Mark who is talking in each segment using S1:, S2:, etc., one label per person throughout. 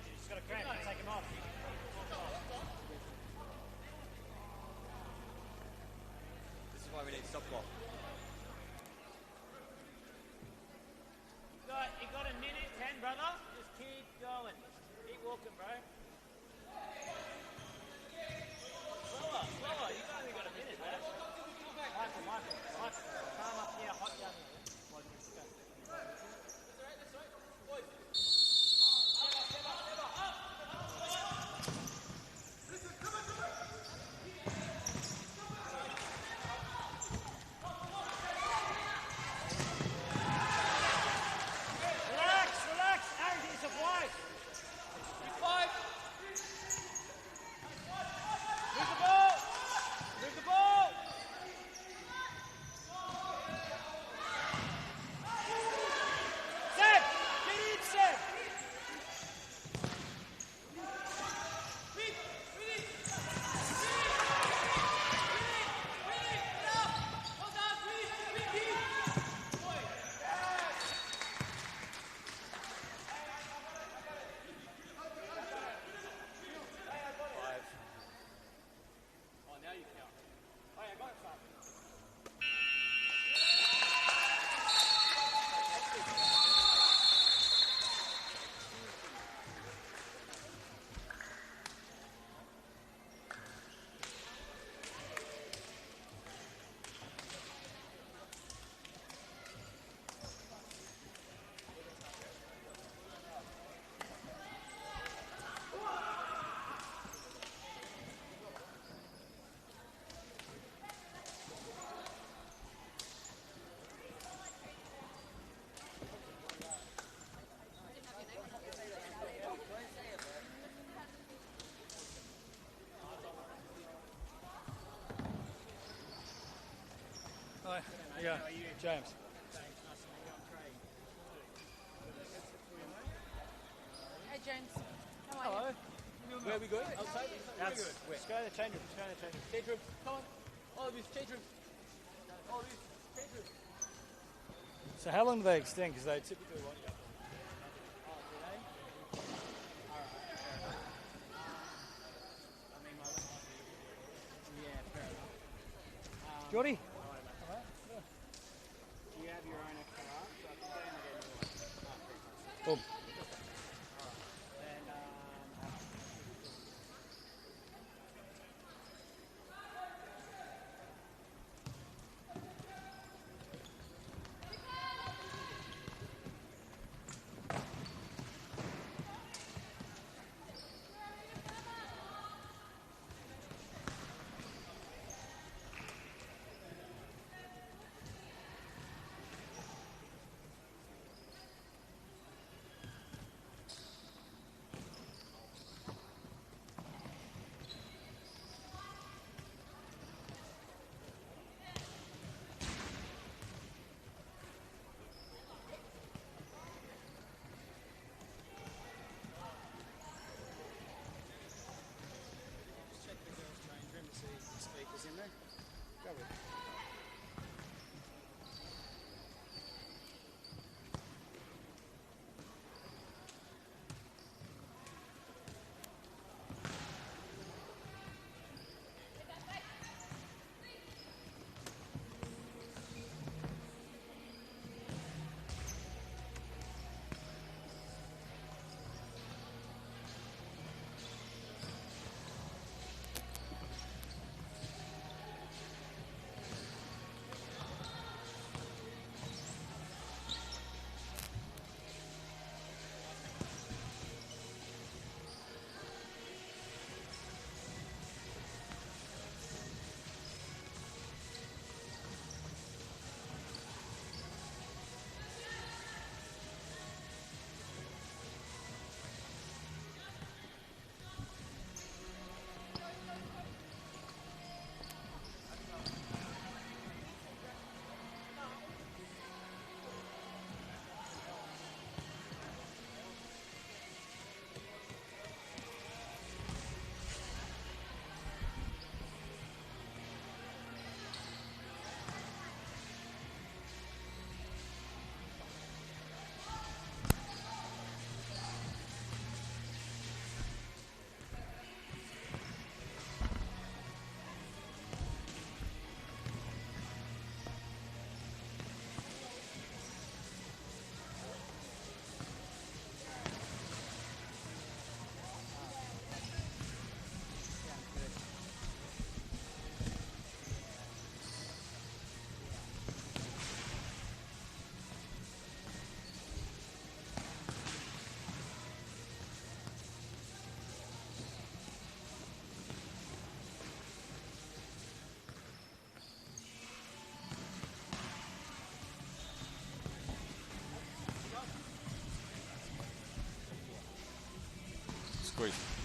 S1: He's got a cramp. Take him off.
S2: This is why we need stop clock.
S1: You got a minute 10, brother. Just keep going. Keep walking, bro. Slower. You've only got a minute, man. Michael. Calm up here, hot down here.
S3: Hi. Yeah. James.
S4: Hey James. How are
S3: Hello.
S4: you?
S3: Where are we going?
S1: Outside? Let's go to the change room.
S3: Change room. Come on. All of you, change room. All of you, change room. So how long do they extend? Because they typically won't go. Geordie?
S1: Do you have your own extra arm? So I can go in and get more.
S3: Boom.
S5: squeeze.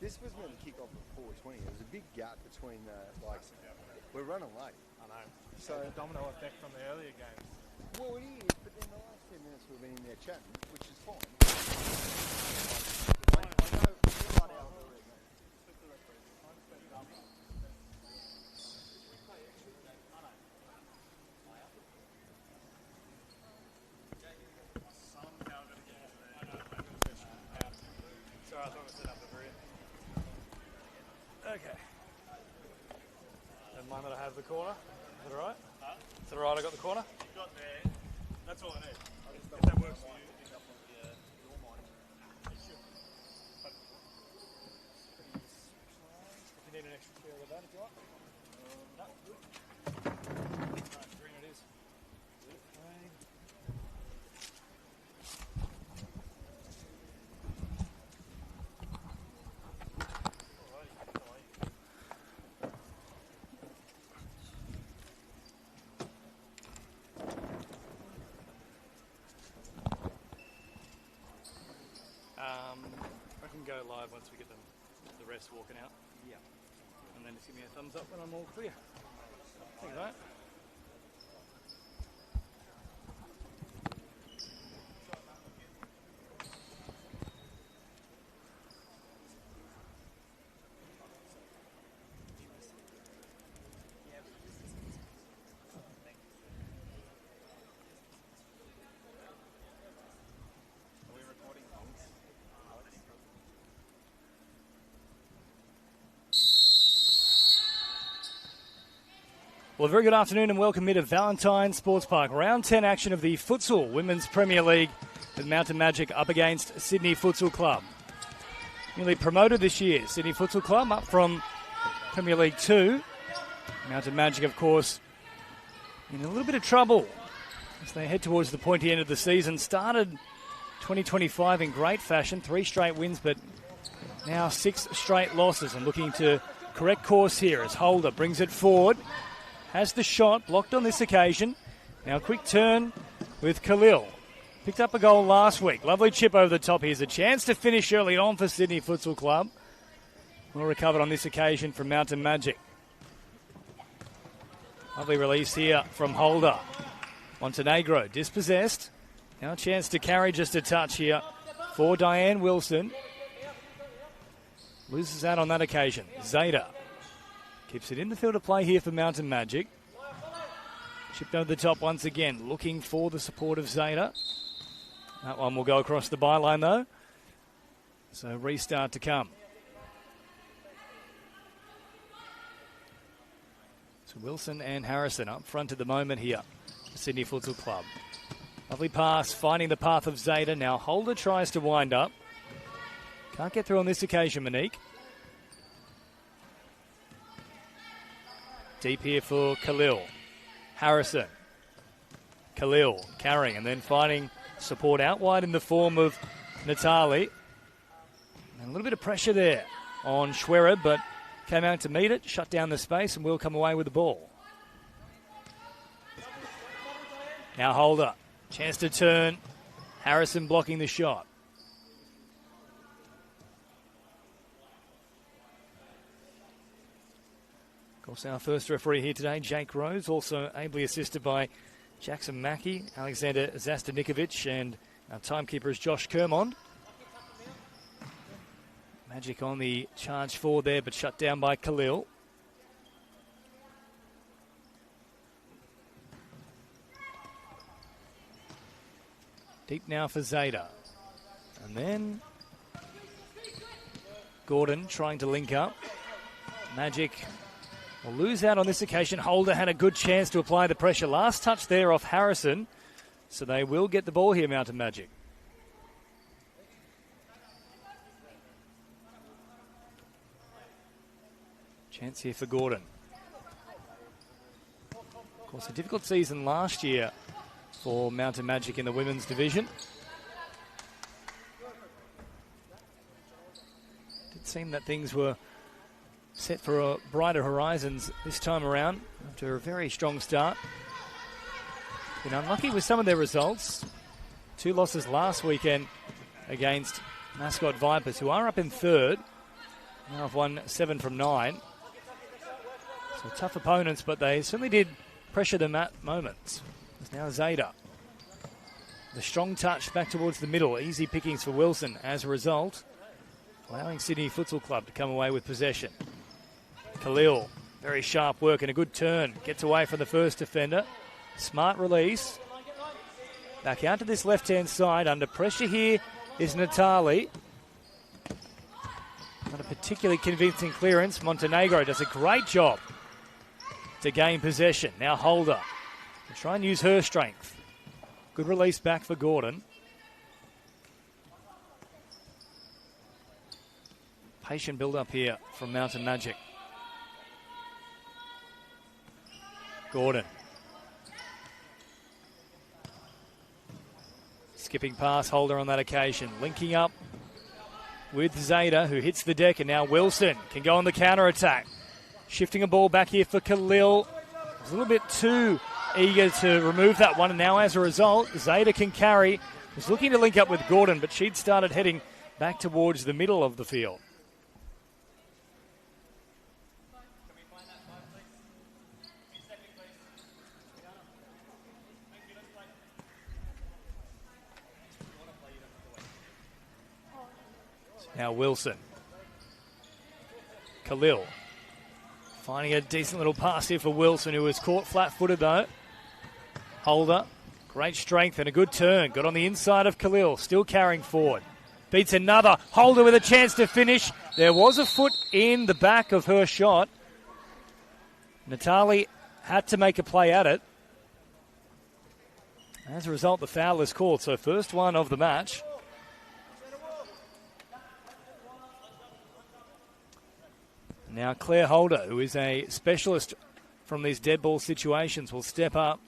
S5: This was meant to kick off at 4:20. There was a big gap between we're running late.
S1: I know.
S5: So
S1: The domino effect from the earlier games.
S5: well, it is, but then the last 10 minutes we've been in there chatting, which is fine. I know we're right out of the red.
S1: Sorry, I thought I set up the rear.
S3: Okay. Never mind that I have the corner. Is that all right? Is that all right? I got the corner?
S1: You got there. That's all I need. If that works for you.
S3: If you need an extra chair with that, if you want. No, good. Right, green it is. Green. I can go live once we get the rest walking out.
S2: Yeah.
S3: And then just give me a thumbs up when I'm all clear. Thank you, mate.
S2: Are we recording songs?
S3: Well, a very good afternoon and welcome here to Valentine Sports Park. Round 10 action of the Futsal Women's Premier League with Mountain Magic up against Sydney Futsal Club. Newly promoted this year, Sydney Futsal Club up from Premier League 2. Mountain Magic, of course, in a little bit of trouble as they head towards the pointy end of the season. Started 2025 in great fashion, 3 straight wins, but now 6 straight losses, and looking to correct course here as Holder brings it forward. Has the shot, blocked on this occasion. Now a quick turn with Khalil. Picked up a goal last week. Lovely chip over the top. Here's a chance to finish early on for Sydney Futsal Club. Well recovered on this occasion from Mountain Magic. Lovely release here from Holder. Montenegro dispossessed. Now a chance to carry just a touch here for Diane Wilson. Loses out on that occasion. Zeta keeps it in the field of play here for Mountain Magic. Chipped over the top once again, looking for the support of Zeta. That one will go across the byline though. So restart to come. So Wilson and Harrison up front at the moment here for Sydney Futsal Club. Lovely pass, finding the path of Zeta. Now Holder tries to wind up. Can't get through on this occasion, Monique. Deep here for Khalil. Harrison. Khalil carrying and then finding support out wide in the form of Natali. And a little bit of pressure there on Schwerer, but came out to meet it, shut down the space, and will come away with the ball. Now Holder. Chance to turn. Harrison blocking the shot. Of course, our first referee here today, Jake Rose, also ably assisted by Jackson Mackey, Alexander Zastanikovic, and our timekeeper is Josh Kermond. Magic on the charge forward there, but shut down by Khalil. Deep now for Zeta. And then Gordon trying to link up. Magic will lose out on this occasion. Holder had a good chance to apply the pressure. Last touch there off Harrison. So they will get the ball here, Mountain Magic. Chance here for Gordon. Of course, a difficult season last year for Mountain Magic in the women's division. Did seem that things were set for brighter horizons this time around after a very strong start. Been unlucky with some of their results. 2 losses last weekend against Mascot Vipers, who are up in third. Now have won 7 from 9. So tough opponents, but they certainly did pressure them at moments. It's now Zeta. The strong touch back towards the middle. Easy pickings for Wilson as a result, allowing Sydney Futsal Club to come away with possession. Khalil, very sharp work and a good turn. Gets away from the first defender. Smart release. Back out to this left-hand side. Under pressure here is Natali. Not a particularly convincing clearance. Montenegro does a great job to gain possession. Now Holder. We'll try and use her strength. Good release back for Gordon. Patient build-up here from Mountain Magic. Gordon. Skipping past Holder on that occasion. Linking up with Zeta, who hits the deck, and now Wilson can go on the counter-attack. Shifting a ball back here for Khalil. Was a little bit too eager to remove that one, and now as a result, Zeta can carry. Was looking to link up with Gordon, but she'd started heading back towards the middle of the field. Now Wilson. Khalil. Finding a decent little pass here for Wilson, who was caught flat-footed though. Holder. Great strength and a good turn. Got on the inside of Khalil. Still carrying forward. Beats another. Holder with a chance to finish. There was a foot in the back of her shot. Natali had to make a play at it. As a result, the foul is called. So first one of the match. Now Claire Holder, who is a specialist from these dead ball situations, will step up.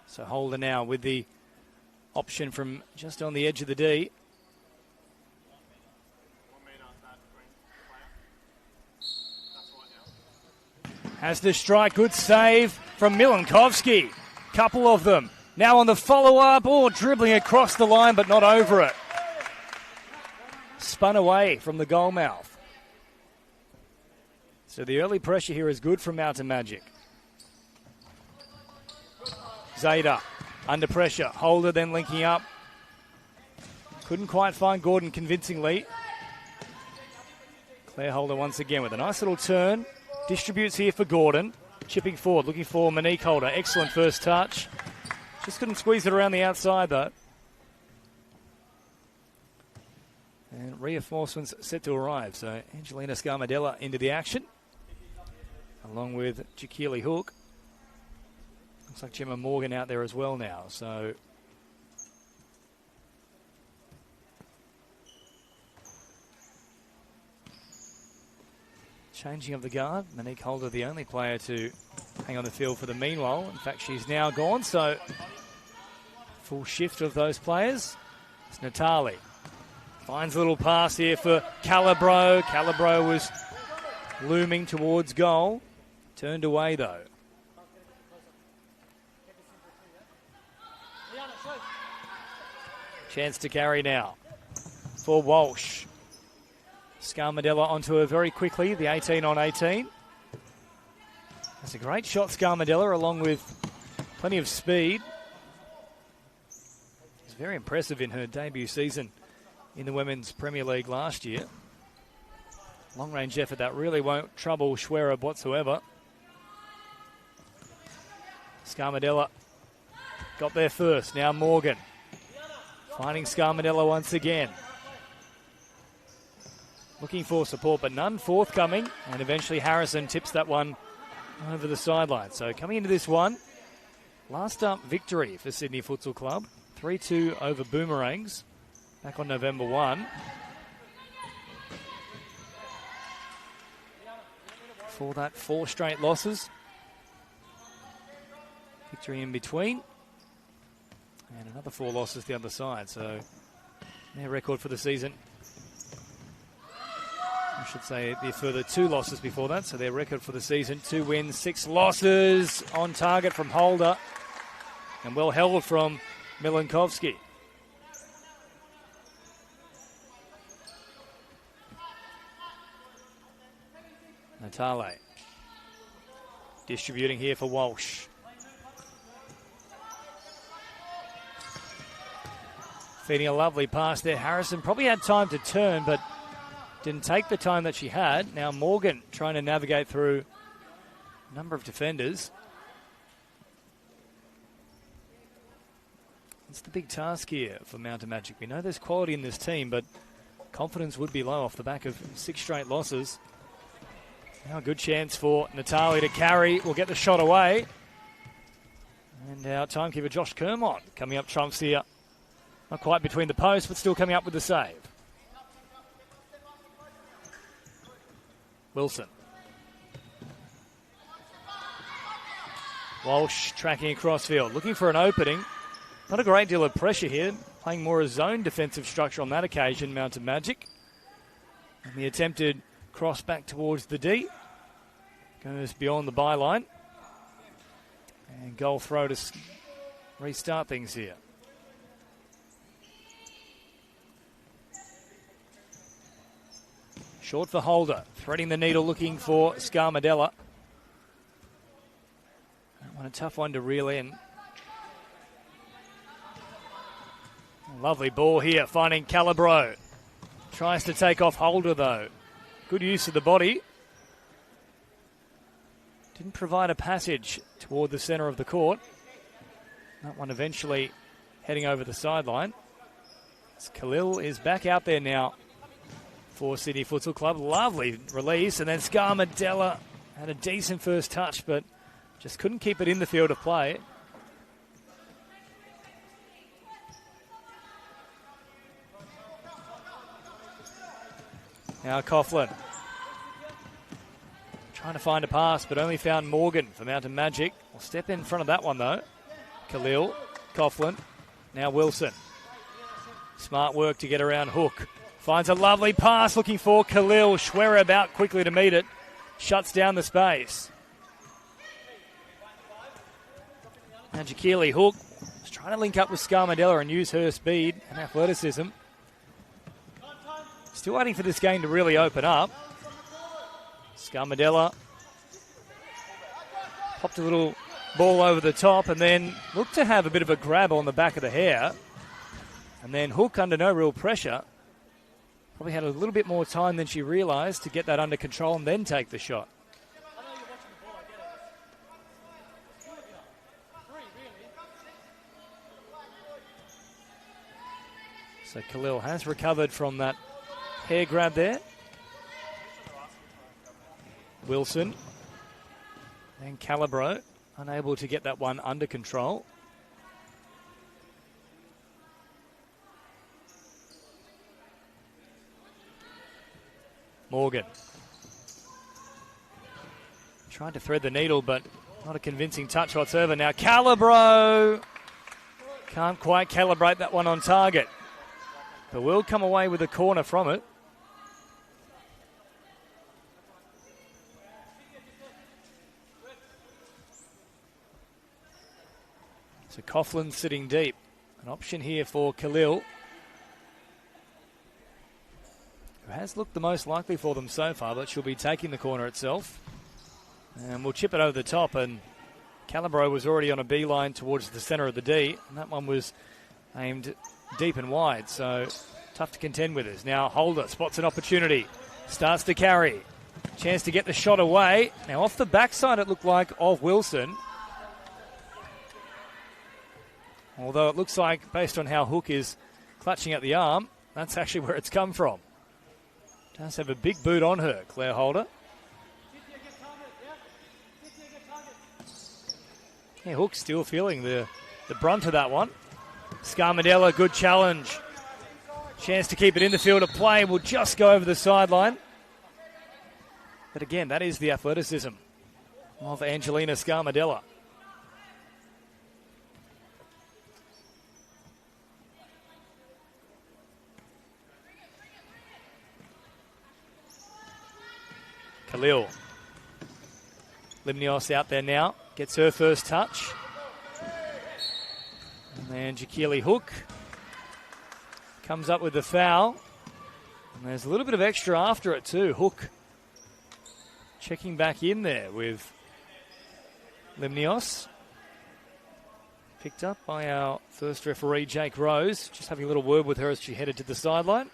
S3: So Holder now with the option from just on the edge of the D. Has the strike, good save from Milankovsky. Couple of them. Now on the follow-up, dribbling across the line but not over it. Spun away from the goal mouth. So the early pressure here is good from Mountain Magic. Zeta. Under pressure. Holder then linking up. Couldn't quite find Gordon convincingly. Claire Holder once again with a nice little turn. Distributes here for Gordon. Chipping forward, looking for Monique Holder. Excellent first touch. Just couldn't squeeze it around the outside though. And reinforcements set to arrive. So Angelina Scarmadella into the action. Along with Jaquili Hook. Looks like Gemma Morgan out there as well now, so changing of the guard. Monique Holder, the only player to hang on the field for the meanwhile. In fact, she's now gone, so full shift of those players. It's Natali. Finds a little pass here for Calabro. Calabro was looming towards goal. Turned away though. Chance to carry now for Walsh. Scarmadella onto her very quickly, the 18 on 18. That's a great shot, Scarmadella, along with plenty of speed. She's very impressive in her debut season in the Women's Premier League last year. Long-range effort that really won't trouble Schwerer whatsoever. Scarmadella got there first, now Morgan. Finding Scarmadella once again. Looking for support, but none forthcoming. And eventually Harrison tips that one over the sideline. So coming into this one, last up victory for Sydney Futsal Club. 3-2 over Boomerangs back on November 1. For that, 4 straight losses. Victory in between. And another 4 losses the other side, so their record for the season. I should say the further 2 losses before that, so their record for the season, 2 wins, 6 losses, on target from Holder, and well held from Milankovsky. Natale distributing here for Walsh. Feeding a lovely pass there. Harrison probably had time to turn, but didn't take the time that she had. Now Morgan trying to navigate through a number of defenders. It's the big task here for Mountain Magic. We know there's quality in this team, but confidence would be low off the back of 6 straight losses. Now a good chance for Natali to carry. Will get the shot away. And our timekeeper Josh Kermont coming up trumps here. Not quite between the posts, but still coming up with the save. Wilson. Walsh tracking across field, looking for an opening. Not a great deal of pressure here. Playing more a zone defensive structure on that occasion, Mountain Magic. And the attempted cross back towards the D. Goes beyond the byline. And goal throw to restart things here. Short for Holder. Threading the needle looking for Scarmadella. That one a tough one to reel in. Lovely ball here, finding Calabro. Tries to take off Holder, though. Good use of the body. Didn't provide a passage toward the centre of the court. That one eventually heading over the sideline. As Khalil is back out there now for Sydney Futsal Club. Lovely release, and then Scarmadella had a decent first touch, but just couldn't keep it in the field of play. Now Coughlin trying to find a pass, but only found Morgan for Mountain Magic. Will step in front of that one, though. Khalil, Coughlin, now Wilson. Smart work to get around Hook. Finds a lovely pass looking for Khalil. Schwerer about quickly to meet it. Shuts down the space. Now Jakili Hook is trying to link up with Scarmadella and use her speed and athleticism. Still waiting for this game to really open up. Scarmadella popped a little ball over the top and then looked to have a bit of a grab on the back of the hair. And then Hook, under no real pressure, probably had a little bit more time than she realised to get that under control and then take the shot. So Khalil has recovered from that hair grab there. Wilson and Calabro unable to get that one under control. Morgan tried to thread the needle, but not a convincing touch whatsoever. Now Calabro can't quite calibrate that one on target, but will come away with a corner from it. So Coughlin sitting deep. An option here for Khalil, who has looked the most likely for them so far, but she'll be taking the corner itself. And we'll chip it over the top, and Calabro was already on a beeline towards the centre of the D, and that one was aimed deep and wide, so tough to contend with us. Now Holder spots an opportunity, starts to carry. Chance to get the shot away. Now off the backside it looked like of Wilson. Although it looks like, based on how Hook is clutching at the arm, that's actually where it's come from. Does have a big boot on her, Claire Holder. Yeah, Hook still feeling the brunt of that one. Scarmadella, good challenge. Chance to keep it in the field of play. Will just go over the sideline. But again, that is the athleticism of Angelina Scarmadella. Khalil. Limnios out there now. Gets her first touch. And then Jakili Hook comes up with the foul. And there's a little bit of extra after it too. Hook checking back in there with Limnios. Picked up by our first referee, Jake Rose. Just having a little word with her as she headed to the sideline.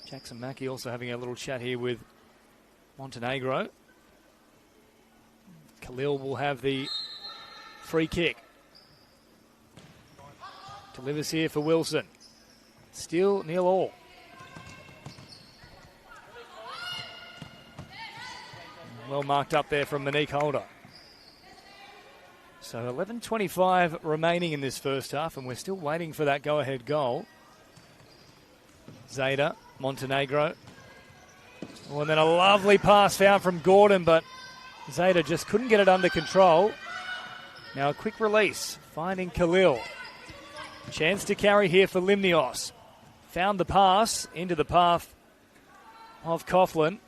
S3: Jackson Mackey also having a little chat here with Montenegro. Khalil will have the free kick. Delivers here for Wilson. Still 0-0. Well marked up there from Monique Holder. So 11:25 remaining in this first half, and we're still waiting for that go-ahead goal. Zeta, Montenegro. Oh, and then a lovely pass found from Gordon, but Zeta just couldn't get it under control. Now a quick release, finding Khalil. Chance to carry here for Limnios. Found the pass into the path of Coughlin.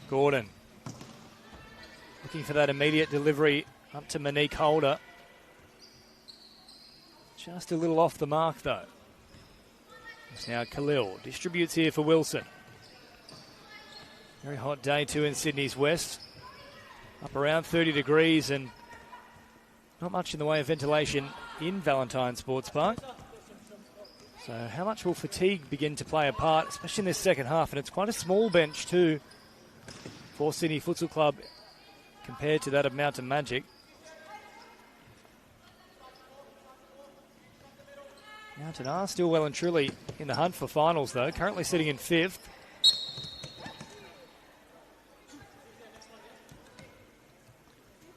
S3: Gordon looking for that immediate delivery up to Monique Holder. Just a little off the mark though. It's now Khalil. Distributes here for Wilson. Very hot day too in Sydney's west. Up around 30 degrees and not much in the way of ventilation in Valentine Sports Park. So how much will fatigue begin to play a part, especially in this second half? And it's quite a small bench too for Sydney Futsal Club compared to that of Mountain Magic. Mountain are still well and truly in the hunt for finals though, currently sitting in 5th.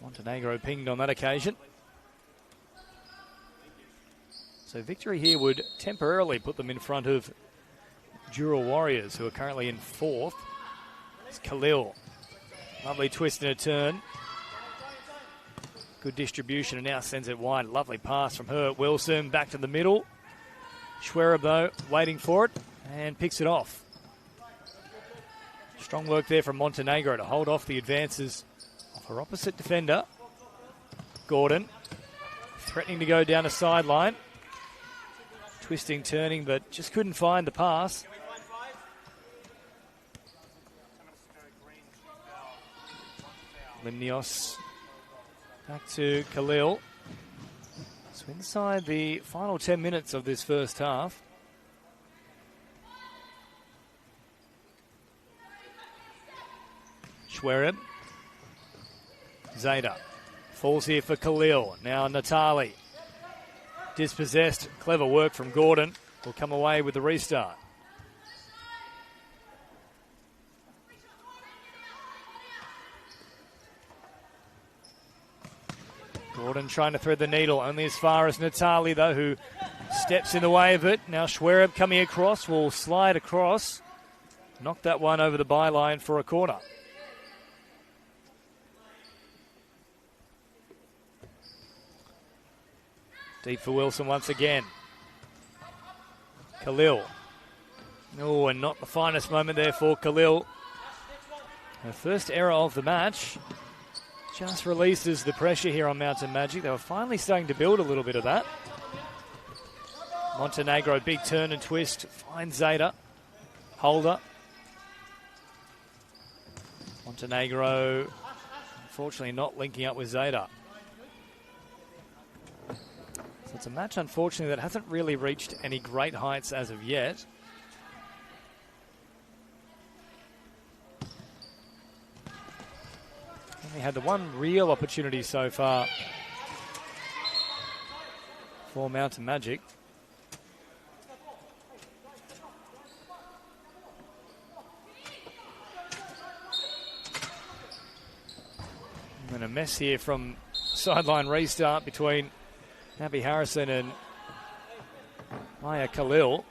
S3: Montenegro pinged on that occasion. So victory here would temporarily put them in front of Dural Warriors, who are currently in 4th. It's Khalil. Lovely twist and a turn. Good distribution and now sends it wide. Lovely pass from her. Wilson back to the middle. Schwereb though waiting for it and picks it off. Strong work there from Montenegro to hold off the advances of her opposite defender. Gordon threatening to go down a sideline. Twisting, turning, but just couldn't find the pass. Limnios back to Khalil. So inside the final 10 minutes of this first half. Schwereb. Zeta falls here for Khalil. Now Natali. Dispossessed. Clever work from Gordon. Will come away with the restart. Gordon trying to thread the needle, only as far as Natali, though, who steps in the way of it. Now Schwereb coming across, will slide across. Knock that one over the byline for a corner. Deep for Wilson once again. Khalil. Oh, and not the finest moment there for Khalil. Her first error of the match. Just releases the pressure here on Mountain Magic. They were finally starting to build a little bit of that. Montenegro, big turn and twist. Finds Zeta. Holder. Montenegro, unfortunately not linking up with Zeta. So it's a match, unfortunately, that hasn't really reached any great heights as of yet. Only had the one real opportunity so far for Mountain Magic. And a mess here from sideline restart between Abby Harrison and Maya Khalil.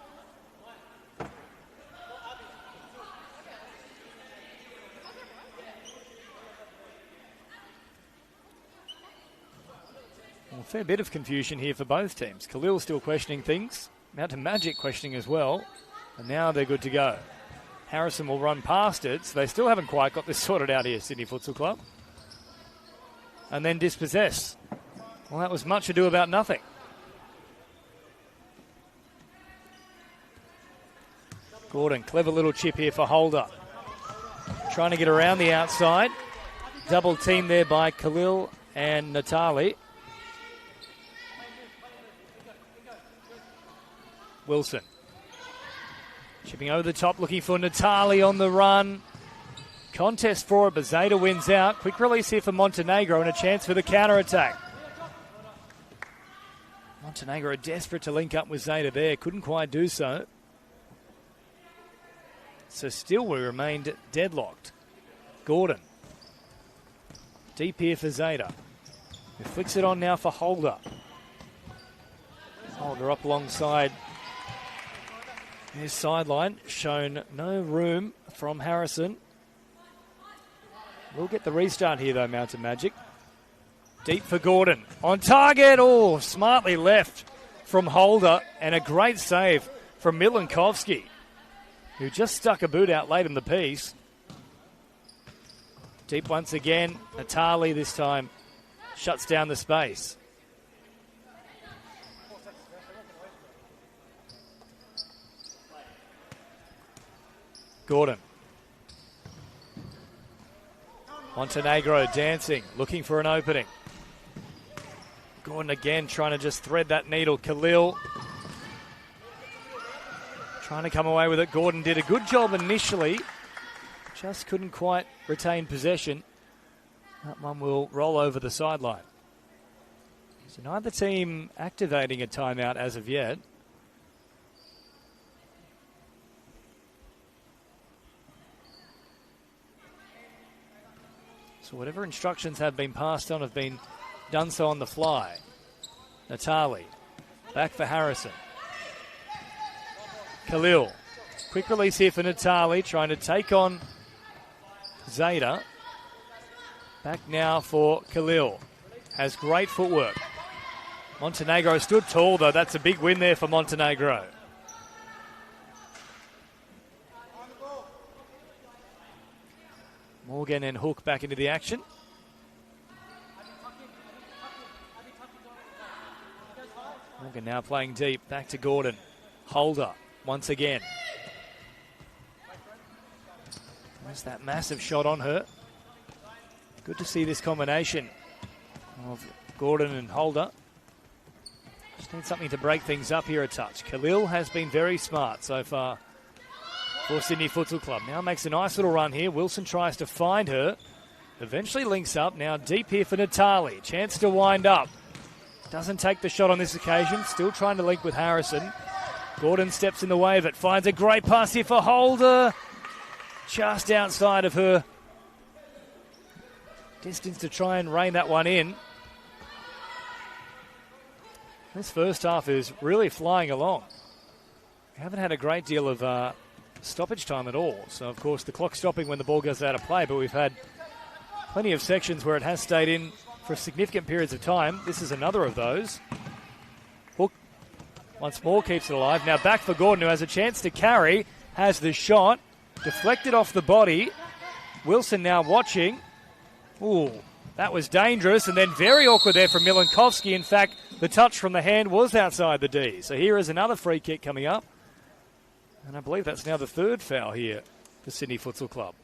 S3: Well, a fair bit of confusion here for both teams. Khalil still questioning things. Mountain Magic questioning as well. And now they're good to go. Harrison will run past it, so they still haven't quite got this sorted out here, Sydney Futsal Club. And then dispossess. Well, that was much ado about nothing. Gordon, clever little chip here for Holder. Trying to get around the outside. Double team there by Khalil and Natali. Wilson. Chipping over the top, looking for Natali on the run. Contest for it, but Zeta wins out. Quick release here for Montenegro and a chance for the counter-attack. Montenegro desperate to link up with Zeta there. Couldn't quite do so. So still we remained deadlocked. Gordon. Deep here for Zeta. Who flicks it on now for Holder. Holder up alongside his sideline. Shown no room from Harrison. We'll get the restart here though, Mountain Magic. Deep for Gordon. On target. Oh, smartly left from Holder. And a great save from Milankovsky, who just stuck a boot out late in the piece. Deep once again. Natali this time shuts down the space. Gordon. Montenegro dancing, looking for an opening. Gordon again trying to just thread that needle. Khalil trying to come away with it. Gordon did a good job initially. Just couldn't quite retain possession. That one will roll over the sideline. So neither team activating a timeout as of yet. So whatever instructions have been passed on have been done so on the fly. Natali, back for Harrison. Khalil, quick release here for Natali, trying to take on Zeta. Back now for Khalil. Has great footwork. Montenegro stood tall though. That's a big win there for Montenegro. Morgan and Hook back into the action. Morgan now playing deep. Back to Gordon. Holder once again. There's that massive shot on her. Good to see this combination of Gordon and Holder. Just need something to break things up here a touch. Khalil has been very smart so far for Sydney Futsal Club. Now makes a nice little run here. Wilson tries to find her. Eventually links up. Now deep here for Natali. Chance to wind up. Doesn't take the shot on this occasion. Still trying to link with Harrison. Gordon steps in the way of it. Finds a great pass here for Holder. Just outside of her distance to try and rein that one in. This first half is really flying along. We haven't had a great deal of stoppage time at all. So, of course, the clock's stopping when the ball goes out of play, but we've had plenty of sections where it has stayed in for significant periods of time. This is another of those. Hook once more keeps it alive. Now back for Gordon, who has a chance to carry. Has the shot. Deflected off the body. Wilson now watching. Ooh, that was dangerous. And then very awkward there from Milankovsky. In fact, the touch from the hand was outside the D. So here is another free kick coming up. And I believe that's now the third foul here for Sydney Futsal Club.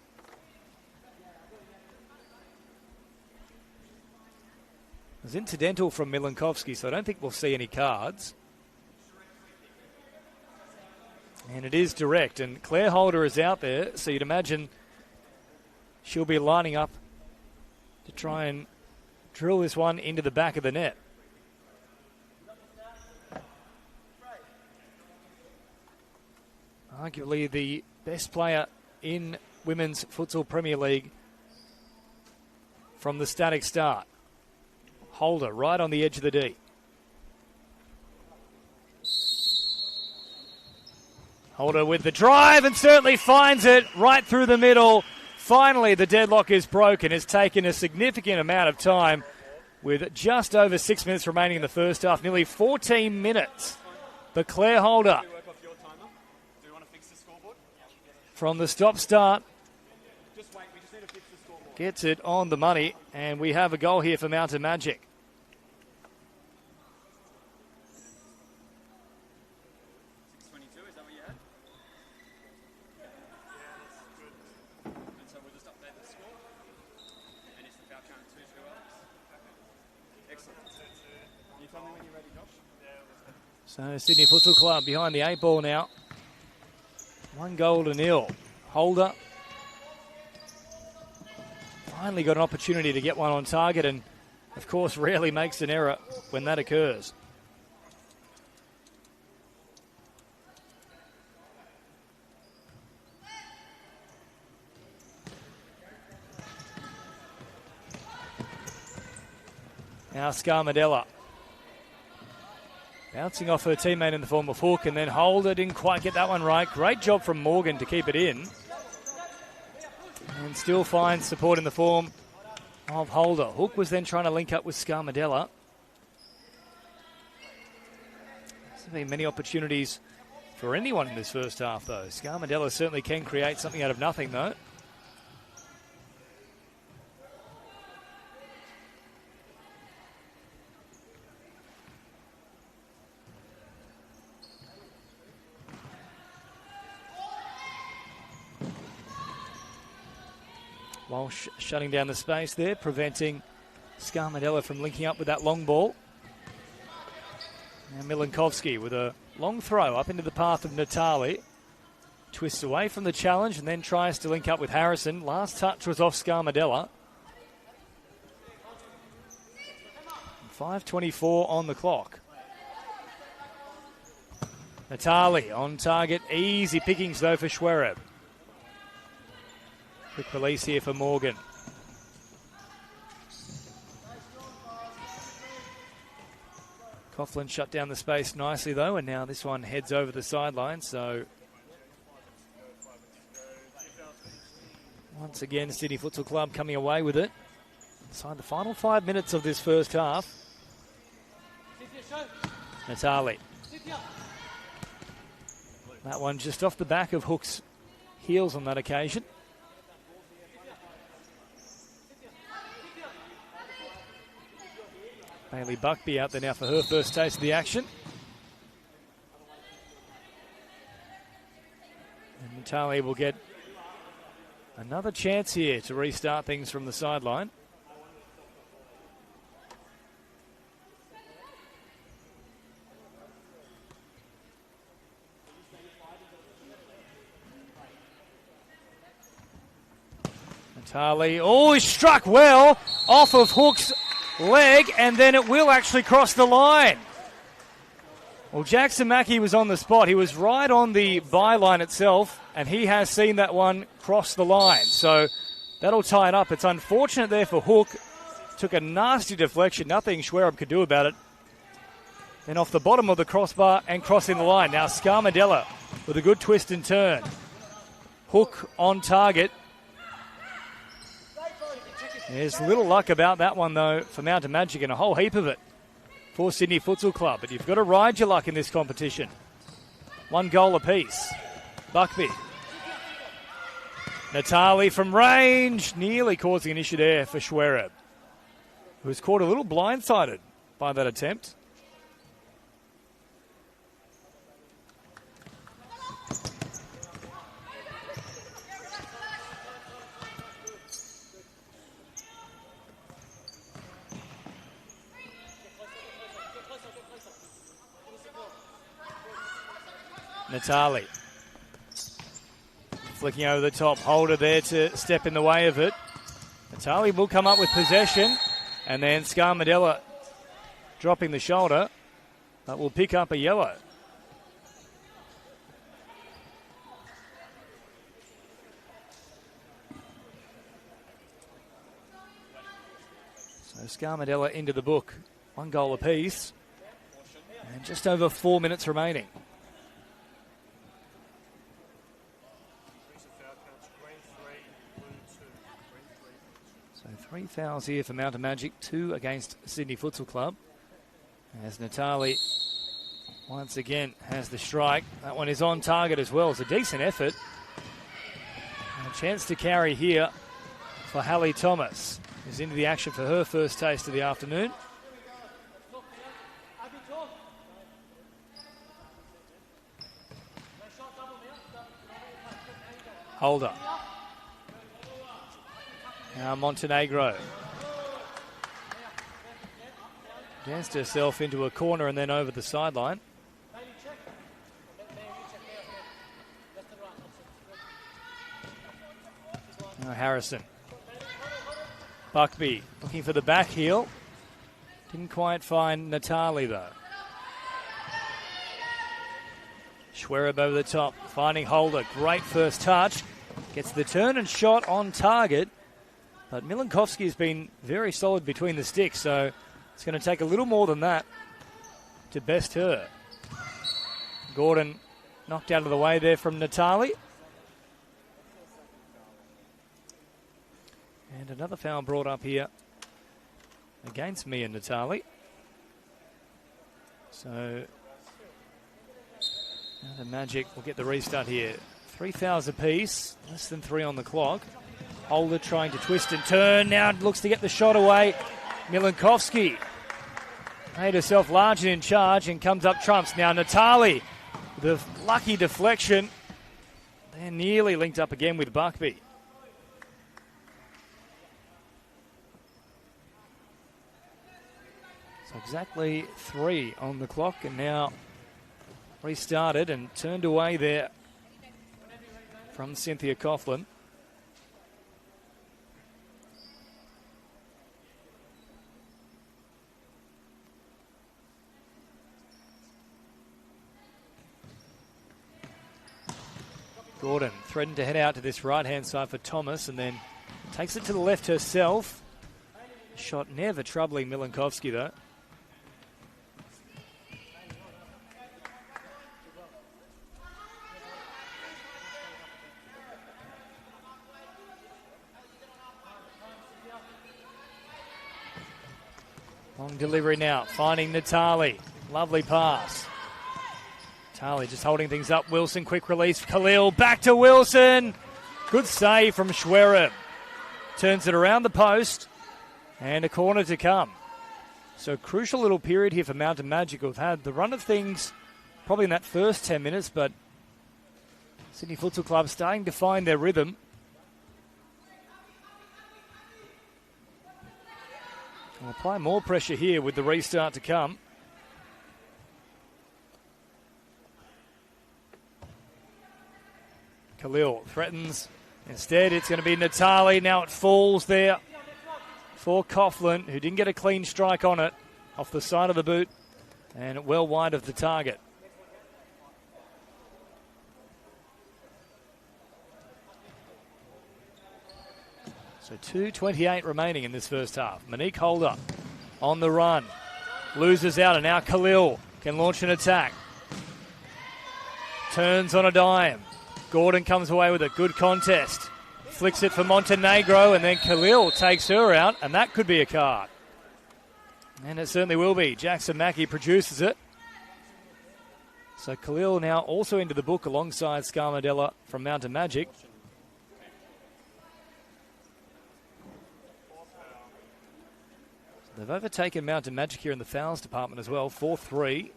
S3: It was incidental from Milankovsky, so I don't think we'll see any cards. And it is direct, and Claire Holder is out there, so you'd imagine she'll be lining up to try and drill this one into the back of the net. Arguably the best player in Women's Futsal Premier League from the static start. Holder right on the edge of the D. Holder with the drive and certainly finds it right through the middle. Finally, the deadlock is broken. It's taken a significant amount of time with just over 6 minutes remaining in the first half, nearly 14 minutes. But Claire Holder from the stop-start gets it on the money, and we have a goal here for Mountain Magic. So Sydney Futsal Club behind the 8 ball now. 1-0. Holder finally got an opportunity to get one on target and, of course, rarely makes an error when that occurs. Now Scarmadella. Bouncing off her teammate in the form of Hook, and then Holder didn't quite get that one right. Great job from Morgan to keep it in. And still finds support in the form of Holder. Hook was then trying to link up with Scarmadella. There's been many opportunities for anyone in this first half, though. Scarmadella certainly can create something out of nothing, though. While shutting down the space there, preventing Scarmadella from linking up with that long ball. And Milankovsky with a long throw up into the path of Natali. Twists away from the challenge and then tries to link up with Harrison. Last touch was off Scarmadella. 5:24 on the clock. Natali on target. Easy pickings though for Schwerer. Quick release here for Morgan. Coughlin shut down the space nicely though, and now this one heads over the sideline. So once again, Sydney Futsal Club coming away with it. Inside the final 5 minutes of this first half. Natali. That one just off the back of Hook's heels on that occasion. Bailey Buckby out there now for her first taste of the action. And Natali will get another chance here to restart things from the sideline. Natali, oh, he struck well off of Hook's leg, and then it will actually cross the line. Well, Jackson Mackey was on the spot. He was right on the byline itself, and he has seen that one cross the line. So that'll tie it up. It's unfortunate there for Hook. Took a nasty deflection. Nothing Schwerer could do about it. Then off the bottom of the crossbar and crossing the line. Now Scarmadella with a good twist and turn. Hook on target. There's little luck about that one, though, for Mountain Magic, and a whole heap of it for Sydney Futsal Club. But you've got to ride your luck in this competition. 1 goal apiece. Buckby. Natali from range, nearly causing an issue there for Schwerer, who was caught a little blindsided by that attempt. Natali. Flicking over the top. Holder there to step in the way of it. Natali will come up with possession. And then Scarmadella dropping the shoulder. But will pick up a yellow. So Scarmadella into the book. 1 goal apiece. And just over 4 minutes remaining. So 3 fouls here for Mountain Magic, 2 against Sydney Futsal Club. As Natali once again has the strike. That one is on target as well. It's a decent effort. And a chance to carry here for Hallie Thomas, who's into the action for her first taste of the afternoon. Holder. Now Montenegro. Danced herself into a corner and then over the sideline. Now Harrison. Buckby looking for the back heel. Didn't quite find Natali though. Schwereb over the top, finding Holder. Great first touch. Gets the turn and shot on target. But Milankovsky has been very solid between the sticks, so it's going to take a little more than that to best her. Gordon knocked out of the way there from Natali. And another foul brought up here against me and Natali. So the Magic will get the restart here. 3 fouls apiece, less than 3 on the clock. Holder trying to twist and turn. Now looks to get the shot away. Milankovsky made herself large and in charge and comes up trumps. Now Natali, the lucky deflection. They're nearly linked up again with Buckby. So exactly 3 on the clock, and now restarted and turned away there from Cynthia Coughlin. Gordon threatened to head out to this right-hand side for Thomas and then takes it to the left herself. Shot never troubling Milankovsky though. Long delivery now, finding Natali. Lovely pass. Natali just holding things up. Wilson, quick release. Khalil, back to Wilson. Good save from Schwereb. Turns it around the post. And a corner to come. So crucial little period here for Mountain Magic, who've had the run of things probably in that first 10 minutes, but Sydney Futsal Club starting to find their rhythm. We'll apply more pressure here with the restart to come. Khalil threatens. Instead, it's going to be Natali. Now it falls there for Coughlin, who didn't get a clean strike on it. Off the side of the boot and well wide of the target. So 2:28 remaining in this first half. Monique Holder on the run. Loses out, and now Khalil can launch an attack. Turns on a dime. Gordon comes away with a good contest. Flicks it for Montenegro, and then Khalil takes her out, and that could be a card. And it certainly will be. Jackson Mackey produces it. So Khalil now also into the book alongside Scarmadella from Mountain Magic. They've overtaken Mountain Magic here in the fouls department as well, 4-3.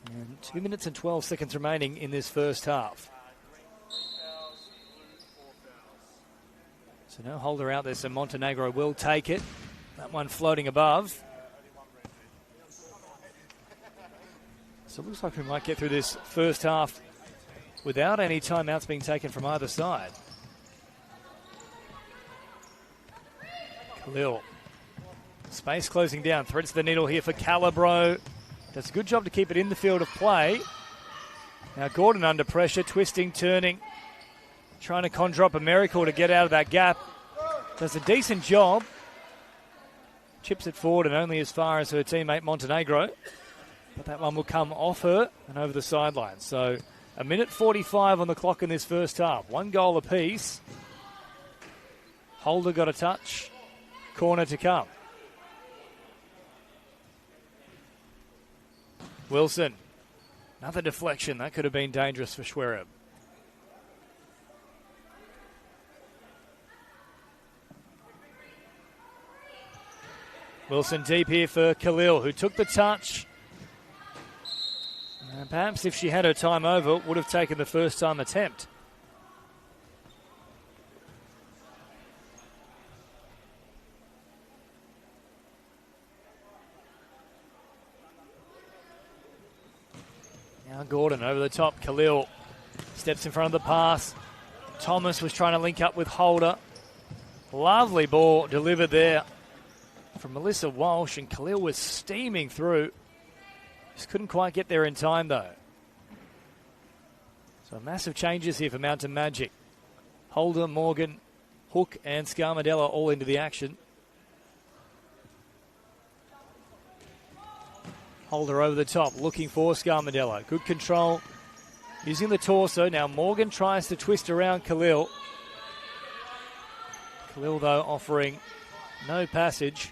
S3: And 2 minutes and 12 seconds remaining in this first half. So no Holder out there, so Montenegro will take it. That one floating above. So it looks like we might get through this first half without any timeouts being taken from either side. Khalil. Space closing down. Threads the needle here for Calabro. Does a good job to keep it in the field of play. Now Gordon under pressure, twisting, turning, trying to conjure up a miracle to get out of that gap. does a decent job. Chips it forward and only as far as her teammate Montenegro. But that one will come off her and over the sideline. So a minute 45 on the clock in this first half. 1 goal apiece. Holder got a touch. Corner to come. Wilson. Another deflection. That could have been dangerous for Schwerer. Wilson deep here for Khalil, who took the touch. And perhaps if she had her time over, would have taken the first time attempt. Now Gordon over the top. Khalil steps in front of the pass. Thomas was trying to link up with Holder. Lovely ball delivered there from Melissa Walsh, and Khalil was steaming through. Just couldn't quite get there in time, though. So massive changes here for Mountain Magic. Holder, Morgan, Hook, and Scarmadella all into the action. Holder over the top, looking for Scarmadella. Good control, using the torso. Now Morgan tries to twist around Khalil. Khalil, though, offering no passage.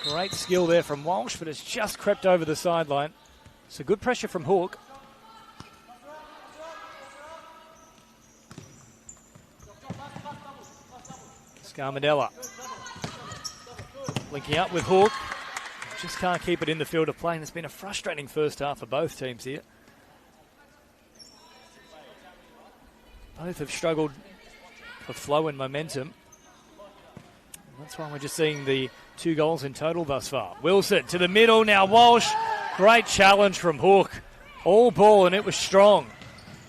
S3: Great skill there from Walsh, but it's just crept over the sideline. So good pressure from Hook. Scarmadella linking up with Hook. Just can't keep it in the field of play. And it's been a frustrating first half for both teams here. Both have struggled for flow and momentum. That's why we're just seeing the 2 goals in total thus far. Wilson to the middle, now Walsh. Great challenge from Hook. All ball, and it was strong.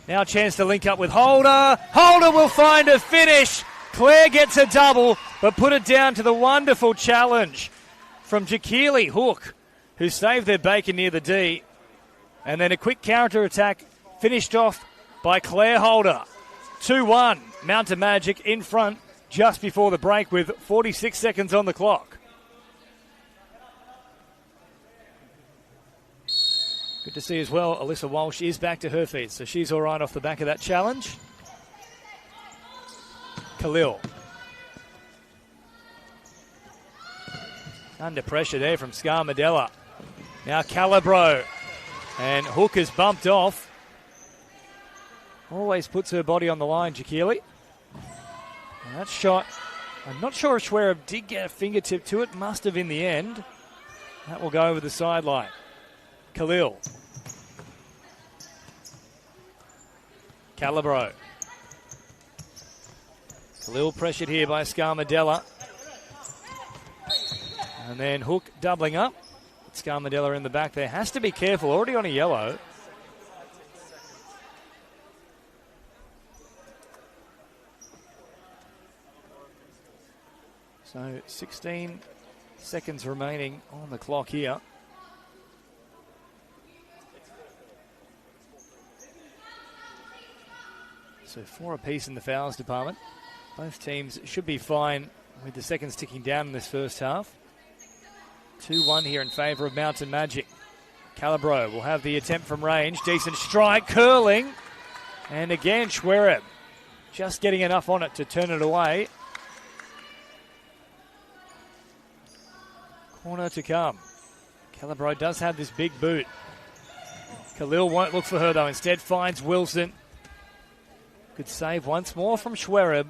S3: Now a chance to link up with Holder. Holder will find a finish. Claire gets a double, but put it down to the wonderful challenge from Jakili Hook, who saved their bacon near the D. And then a quick counter-attack finished off by Claire Holder. 2-1, Mountain Magic in front just before the break with 46 seconds on the clock. Good to see as well, Alyssa Walsh is back to her feet, so she's all right off the back of that challenge. Khalil. Under pressure there from Scarmadella. Now Calabro. And Hook is bumped off. Always puts her body on the line, Jakili. And that shot, I'm not sure if Schwerer did get a fingertip to it. Must have in the end. That will go over the sideline. Khalil. Calabro. Khalil pressured here by Scarmadella. And then Hook doubling up. Scarmadella in the back there. Has to be careful. Already on a yellow. So 16 seconds remaining on the clock here. So 4 apiece in the fouls department. Both teams should be fine with the seconds ticking down in this first half. 2-1 here in favour of Mountain Magic. Calabro will have the attempt from range. Decent strike, curling. And again, Schwerer just getting enough on it to turn it away. Corner to come. Calabro does have this big boot. Khalil won't look for her though. Instead finds Wilson. Good save once more from Schwerer.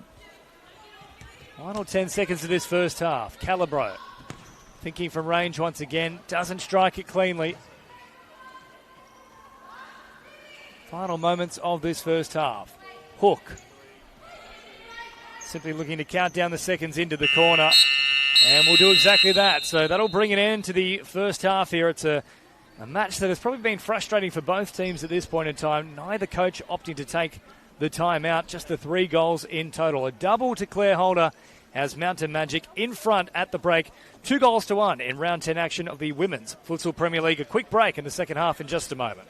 S3: Final 10 seconds of this first half. Calabro thinking from range once again. Doesn't strike it cleanly. Final moments of this first half. Hook. Simply looking to count down the seconds into the corner. And we'll do exactly that. So that'll bring an end to the first half here. It's a match that has probably been frustrating for both teams at this point in time. Neither coach opting to take the timeout. Just the 3 goals in total. A double to Claire Holder has Mountain Magic in front at the break. 2-1 in round 10 action of the Women's Futsal Premier League. A quick break in the second half in just a moment.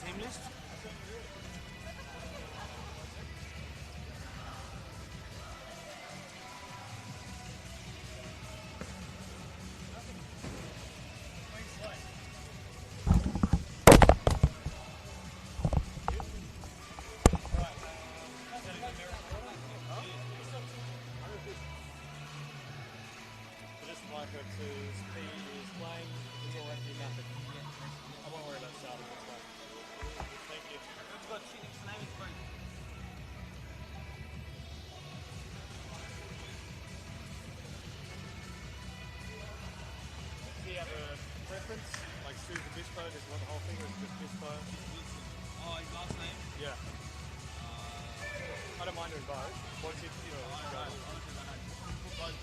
S1: team list?
S3: Just micro to speed is playing. It's all empty, nothing. I won't worry about starting this one. Thank you.
S1: We've got Chick's name is free.
S3: Do you have a preference? Like Susan Bispo, does you want the whole thing or is it just Bispo?
S1: Oh, his last name?
S3: Yeah. I don't mind doing both. What's it?
S1: I don't know. Honestly, I don't know. Put both.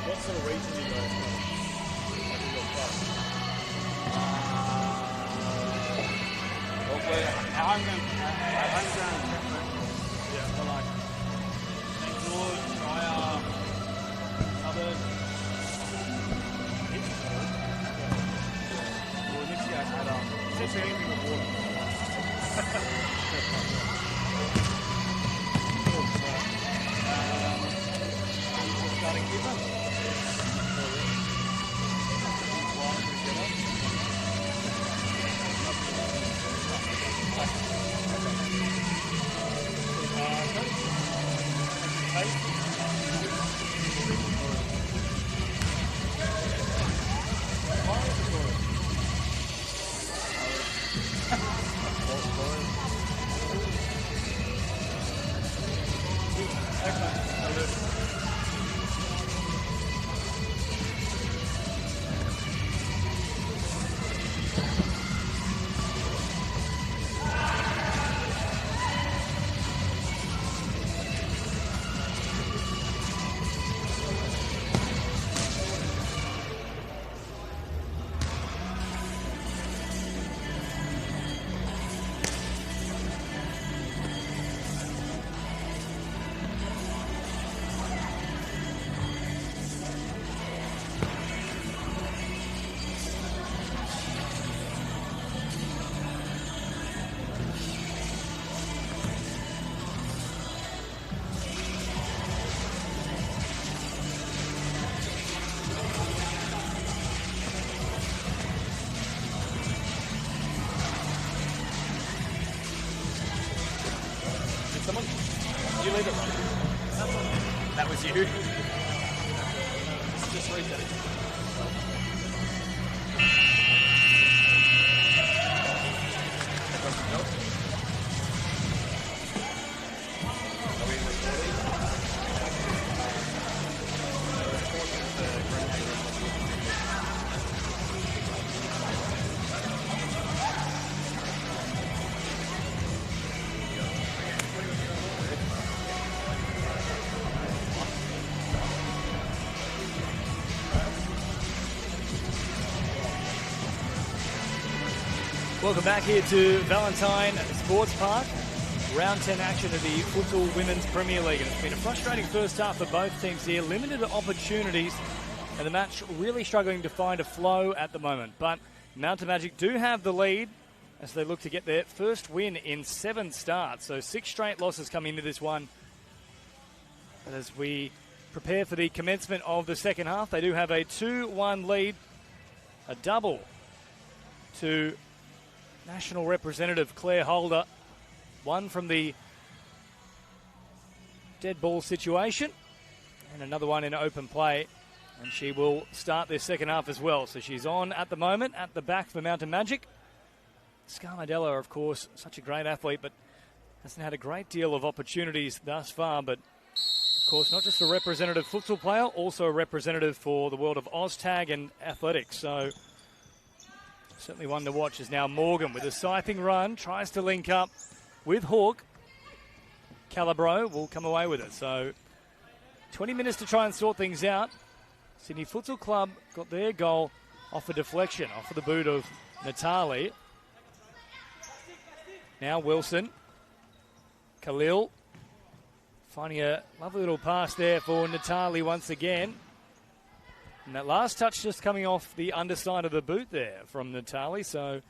S3: What sort of region do you guys know? Like in your club?
S1: Hopefully, our home ground is different.
S3: Yeah.
S1: So like, St. George, Shire, suburbs. Well, next year I had just anything with water.
S3: Starting keeper? was you. Just reset it. Welcome back here to Valentine Sports Park. Round 10 action of the Futsal Women's Premier League. And it's been a frustrating first half for both teams here. Limited opportunities, and the match really struggling to find a flow at the moment. But Mountain Magic do have the lead as they look to get their first win in 7 starts. So 6 straight losses coming into this one. But as we prepare for the commencement of the second half, they do have a 2-1 lead. A double to national representative Claire Holder. One from the dead ball situation and another one in open play. And she will start this second half as well. So she's on at the moment at the back for Mountain Magic. Scarmadella, of course, such a great athlete, but hasn't had a great deal of opportunities thus far. But, of course, not just a representative futsal player, also a representative for the world of OzTag and athletics. So certainly one to watch is now Morgan with a siping run, tries to link up with Hawk. Calabro will come away with it. So 20 minutes to try and sort things out. Sydney Futsal Club got their goal off a deflection, off of the boot of Natali. Now Wilson. Khalil finding a lovely little pass there for Natali once again. And that last touch just coming off the underside of the boot there from Natali. So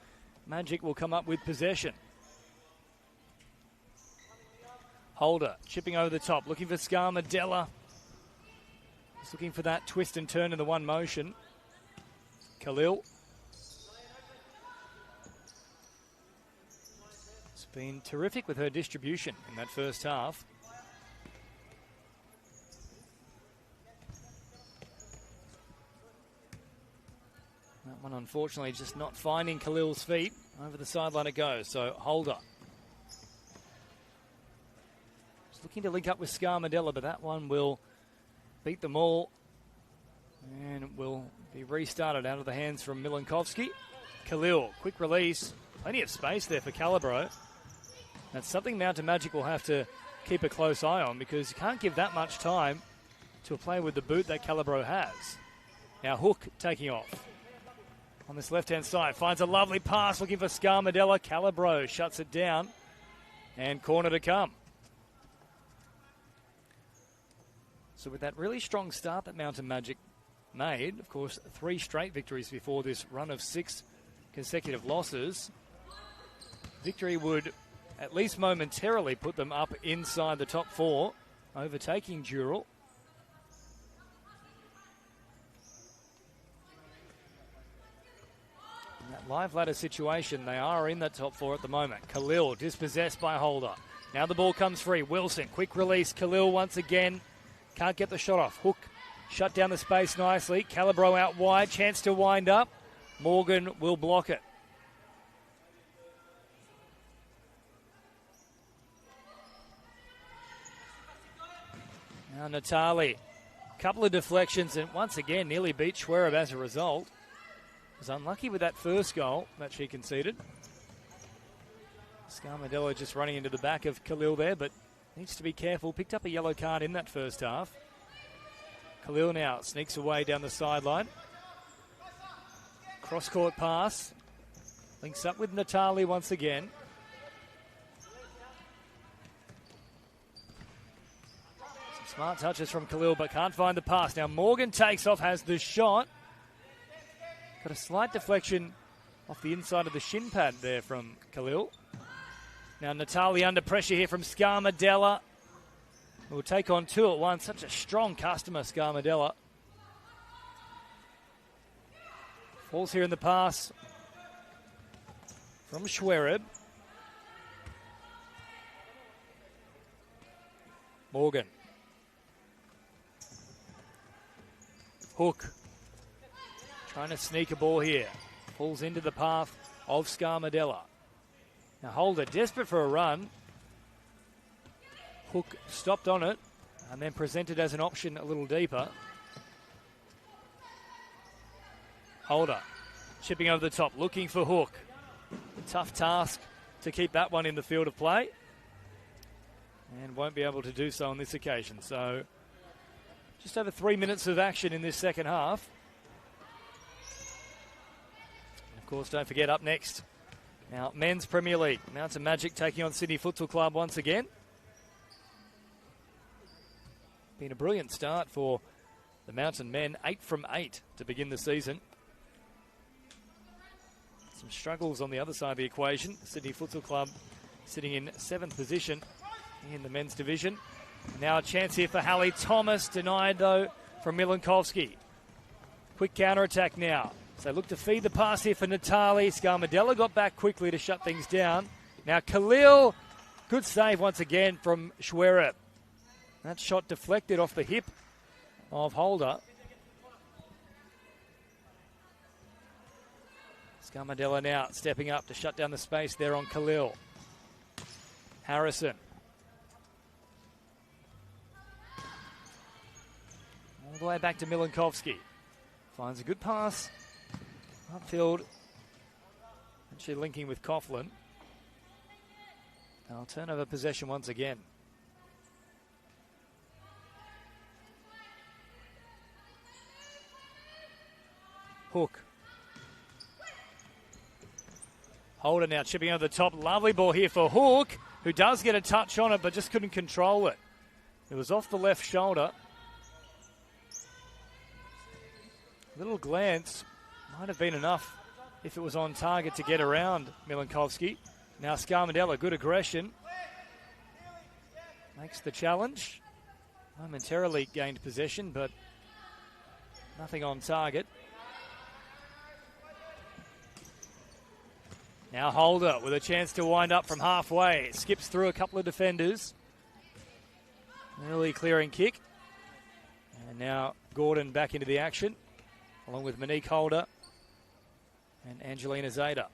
S3: Magic will come up with possession. Holder chipping over the top, looking for Scarmadella. He's looking for that twist and turn in the one motion. Khalil. It's been terrific with her distribution in that first half. That one, unfortunately, just not finding Khalil's feet. Over the sideline it goes. So Holder. Just looking to link up with Scarmadella, but that one will beat them all and will be restarted out of the hands from Milankovsky. Khalil, quick release. Plenty of space there for Calabro. That's something Mountain Magic will have to keep a close eye on because you can't give that much time to a player with the boot that Calabro has. Now Hook taking off. On this left-hand side, finds a lovely pass looking for Scarmadella. Calabro shuts it down and corner to come. So with that really strong start that Mountain Magic made, of course, 3 straight victories before this run of 6 consecutive losses, victory would at least momentarily put them up inside the top 4, overtaking Dural. In that live ladder situation, they are in the top 4 at the moment. Khalil dispossessed by Holder. Now the ball comes free. Wilson, quick release. Khalil once again. Can't get the shot off. Hook shut down the space nicely. Calabro out wide. Chance to wind up. Morgan will block it. Now Natali. Couple of deflections and once again nearly beat Schwereb as a result. Was unlucky with that first goal that she conceded. Scarmadella just running into the back of Khalil there, but needs to be careful. Picked up a yellow card in that first half. Khalil now sneaks away down the sideline. Cross-court pass. Links up with Natali once again. Some smart touches from Khalil, but can't find the pass. Now Morgan takes off, has the shot. Got a slight deflection off the inside of the shin pad there from Khalil. Now Natali under pressure here from Scarmadella. We'll take on 2 at once. Such a strong customer, Scarmadella. Falls here in the pass from Schwereb. Morgan. Hook trying to sneak a ball here. Falls into the path of Scarmadella. Now Holder desperate for a run. Hook stopped on it and then presented as an option a little deeper. Holder chipping over the top, looking for Hook. A tough task to keep that one in the field of play. And won't be able to do so on this occasion. So just over 3 minutes of action in this second half. And of course, don't forget, up next, now Men's Premier League. Mountain Magic taking on Sydney Futsal Club once again. Been a brilliant start for the Mountain men, 8 from 8 to begin the season. Some struggles on the other side of the equation. Sydney Futsal Club sitting in 7th position in the men's division. Now a chance here for Hallie Thomas, denied though from Milankovsky. Quick counter-attack now. So look to feed the pass here for Natali. Scarmadella got back quickly to shut things down. Now Khalil, good save once again from Schwerer. That shot deflected off the hip of Holder. Scarmadella now stepping up to shut down the space there on Khalil. Harrison. All the way back to Milankovsky. Finds a good pass. Upfield. Actually linking with Coughlin. They'll turn over possession once again. Hook. Holder now chipping over the top. Lovely ball here for Hook, who does get a touch on it but just couldn't control it. It was off the left shoulder. Little glance might have been enough if it was on target to get around Milankovsky. Now Scarmadella, good aggression. Makes the challenge. Momentarily gained possession, but nothing on target. Now Holder with a chance to wind up from halfway. Skips through a couple of defenders. Early clearing kick. And now Gordon back into the action, along with Monique Holder and Angelina Zeta.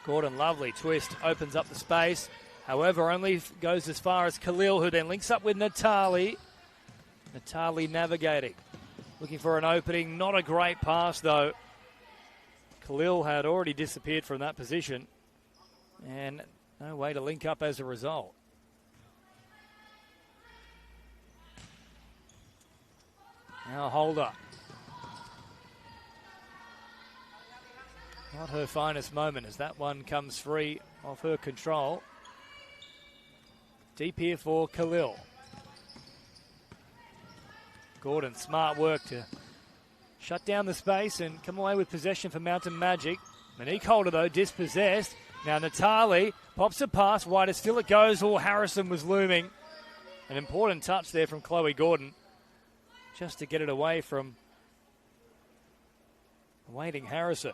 S3: Gordon, lovely twist, opens up the space. However, only goes as far as Khalil, who then links up with Natali. Natali navigating. Looking for an opening. Not a great pass, though. Khalil had already disappeared from that position. And no way to link up as a result. Now Holder. Not her finest moment as that one comes free of her control. Deep here for Khalil. Gordon, smart work to shut down the space and come away with possession for Mountain Magic. Monique Holder, though, dispossessed. Now Natali pops a pass, wider still it goes. Oh, Harrison was looming. An important touch there from Chloe Gordon, just to get it away from waiting Harrison.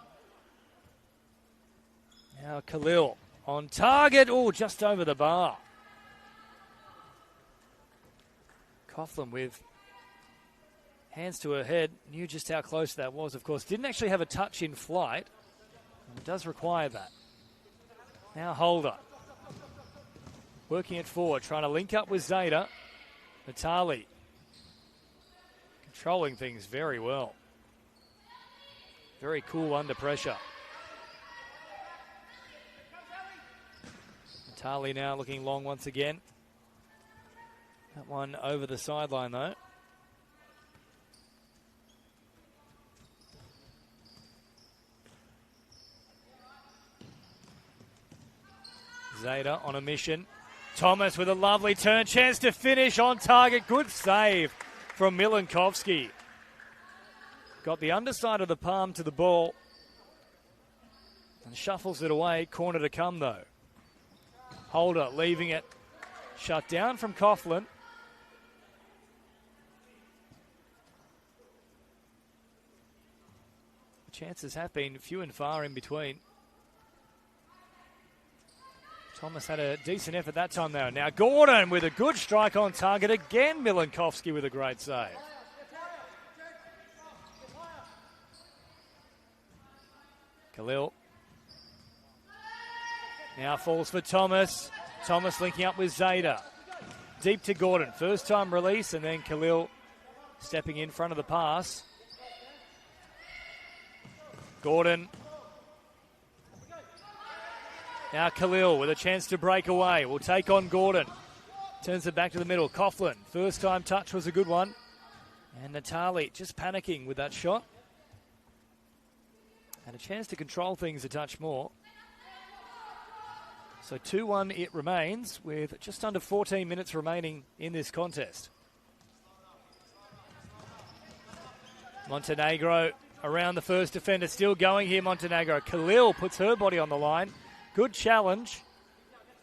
S3: Now Khalil on target. Oh, just over the bar. Coughlin with hands to her head. Knew just how close that was, of course. Didn't actually have a touch in flight. It does require that. Now Holder. Working it forward, trying to link up with Zeta. Natali. Controlling things very well. Very cool under pressure. Natali now looking long once again. That one over the sideline, though. Zeta on a mission. Thomas with a lovely turn. Chance to finish on target. Good save from Milankovsky. Got the underside of the palm to the ball and shuffles it away. Corner to come, though. Holder leaving it shut down from Coughlin. The chances have been few and far in between. Thomas had a decent effort that time, though. Now Gordon with a good strike on target. Again, Milankovsky with a great save. Khalil. Now falls for Thomas. Thomas linking up with Zayda. Deep to Gordon. First time release, and then Khalil stepping in front of the pass. Gordon. Now Khalil with a chance to break away. Will take on Gordon. Turns it back to the middle. Coughlin. First time touch was a good one. And Natali just panicking with that shot. Had a chance to control things a touch more. So 2-1 it remains with just under 14 minutes remaining in this contest. Montenegro around the first defender. Still going here, Montenegro. Khalil puts her body on the line. Good challenge.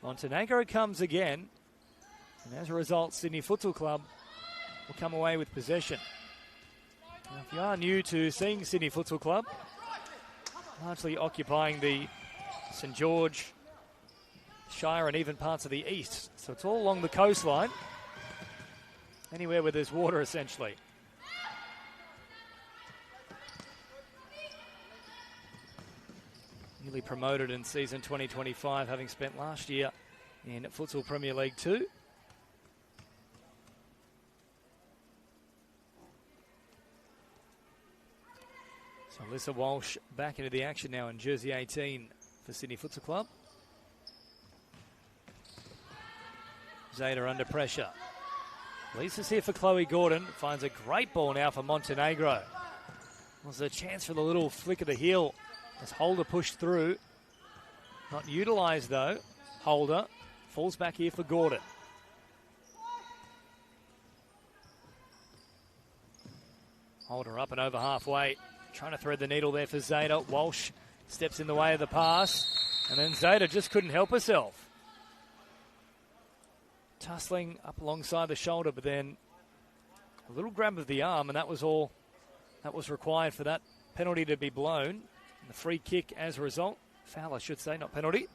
S3: Montenegro comes again. And as a result, Sydney Futsal Club will come away with possession. Now, if you are new to seeing Sydney Futsal Club, largely occupying the St George, Shire and even parts of the east. So it's all along the coastline. Anywhere where there's water, essentially. Newly promoted in season 2025, having spent last year in Futsal Premier League 2. So Alyssa Walsh back into the action now in jersey 18 for Sydney Futsal Club. Zayda under pressure. Lisa's here for Chloe Gordon. Finds a great ball now for Montenegro. Was a chance for the little flick of the heel as Holder pushed through. Not utilised though. Holder falls back here for Gordon. Holder up and over halfway. Trying to thread the needle there for Zayda. Walsh steps in the way of the pass. And then Zayda just couldn't help herself. Tussling up alongside the shoulder, but then a little grab of the arm, and that was all that was required for that penalty to be blown. And the free kick as a result. Foul, I should say, not penalty.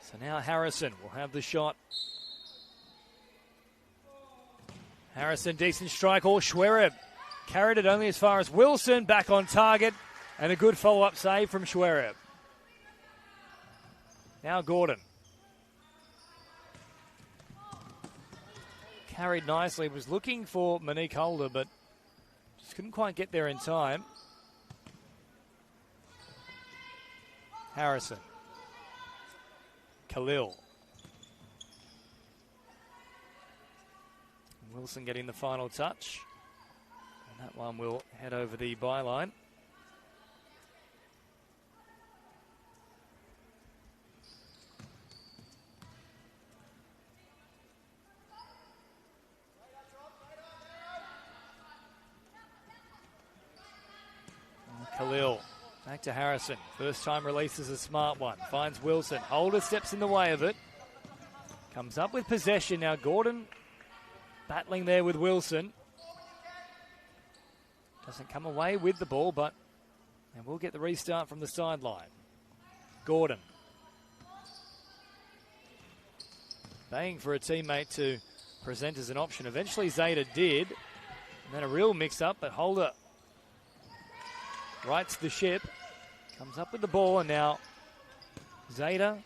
S3: So now Harrison will have the shot. Harrison, decent strike. Or Schwereb carried it only as far as Wilson. Back on target. And a good follow-up save from Schwereb. Now Gordon. Carried nicely. Was looking for Monique Holder, but just couldn't quite get there in time. Harrison. Khalil. Wilson getting the final touch. And that one will head over the byline. Khalil, back to Harrison. First time release is a smart one. Finds Wilson. Holder steps in the way of it. Comes up with possession. Now Gordon battling there with Wilson. Doesn't come away with the ball, but and we'll get the restart from the sideline. Gordon. Baying for a teammate to present as an option. Eventually Zayda did. And then a real mix-up, but Holder rights the ship, comes up with the ball, and now Zayda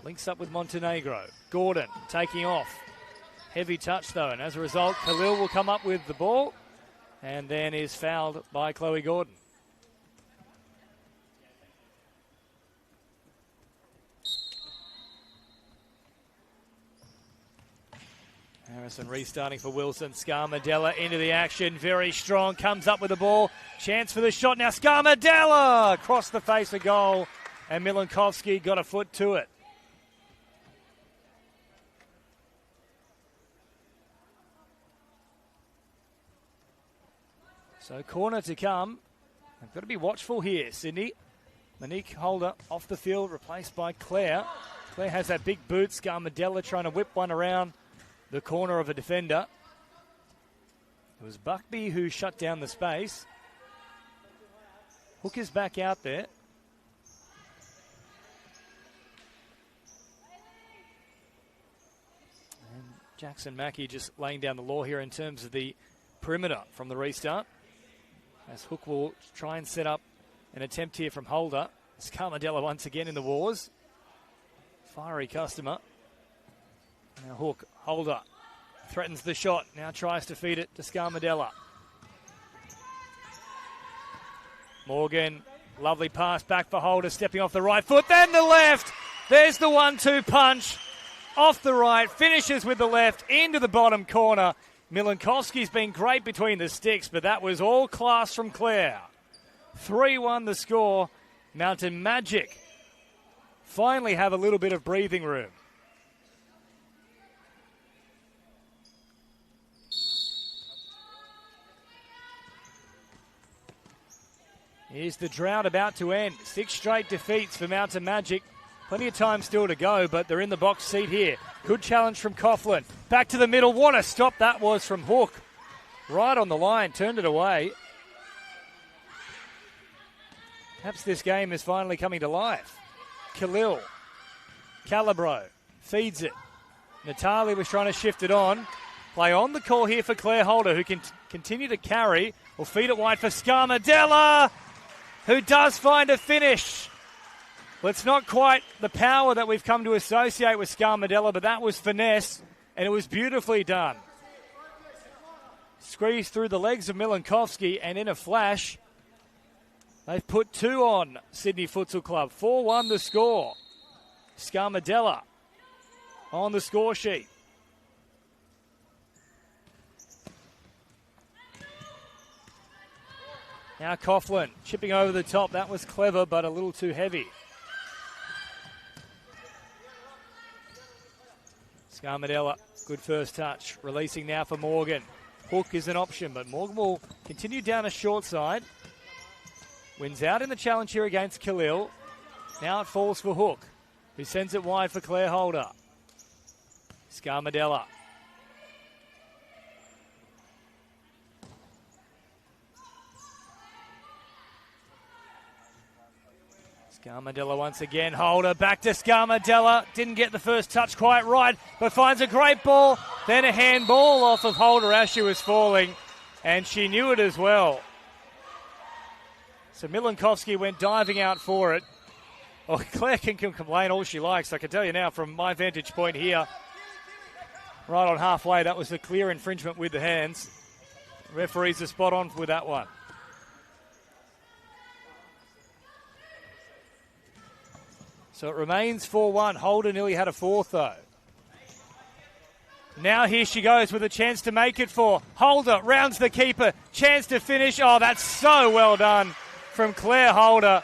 S3: links up with Montenegro. Gordon taking off. Heavy touch though, and as a result, Khalil will come up with the ball and then is fouled by Chloe Gordon. Harrison restarting for Wilson. Scarmadella into the action. Very strong. Comes up with the ball. Chance for the shot. Now Scarmadella across the face of goal. And Milankovsky got a foot to it. So corner to come. They've got to be watchful here, Sydney. Monique Holder off the field, replaced by Claire. Claire has that big boot. Scarmadella trying to whip one around the corner of a defender. It was Buckby who shut down the space. Hook is back out there. And Jackson Mackey just laying down the law here in terms of the perimeter from the restart. As Hook will try and set up an attempt here from Holder. Scarmadella once again in the wars. Fiery customer. Now Hook, Holder, threatens the shot. Now tries to feed it to Scarmadella. Morgan, lovely pass back for Holder, stepping off the right foot, then the left. There's the 1-2 punch. Off the right, finishes with the left, into the bottom corner. Milankovsky's been great between the sticks, but that was all class from Clare. 3-1 the score. Mountain Magic finally have a little bit of breathing room. Here's the drought about to end. 6 straight defeats for Mountain Magic. Plenty of time still to go, but they're in the box seat here. Good challenge from Coughlin. Back to the middle. What a stop that was from Hook. Right on the line, turned it away. Perhaps this game is finally coming to life. Khalil, Calabro, feeds it. Natali was trying to shift it on. Play on the call here for Claire Holder, who can continue to carry. Will feed it wide for Scarmadella, who does find a finish. Well, it's not quite the power that we've come to associate with Scarmadella, but that was finesse, and it was beautifully done. Squeezed through the legs of Milankovsky, and in a flash, they've put 2 on Sydney Futsal Club. 4-1 the score. Scarmadella on the score sheet. Now Coughlin chipping over the top. That was clever, but a little too heavy. Scarmadella, good first touch. Releasing now for Morgan. Hook is an option, but Morgan will continue down a short side. Wins out in the challenge here against Khalil. Now it falls for Hook, who sends it wide for Claire Holder. Scarmadella. Scarmadella once again. Holder back to Scarmadella. Didn't get the first touch quite right, but finds a great ball. Then a handball off of Holder as she was falling, and she knew it as well. So Milankovsky went diving out for it. Oh, Claire can complain all she likes. I can tell you now from my vantage point here, right on halfway, that was a clear infringement with the hands. Referees are spot on with that one. So it remains 4-1. Holder nearly had a fourth, though. Now here she goes with a chance to make it for Holder. Rounds the keeper. Chance to finish. Oh, that's so well done from Claire Holder.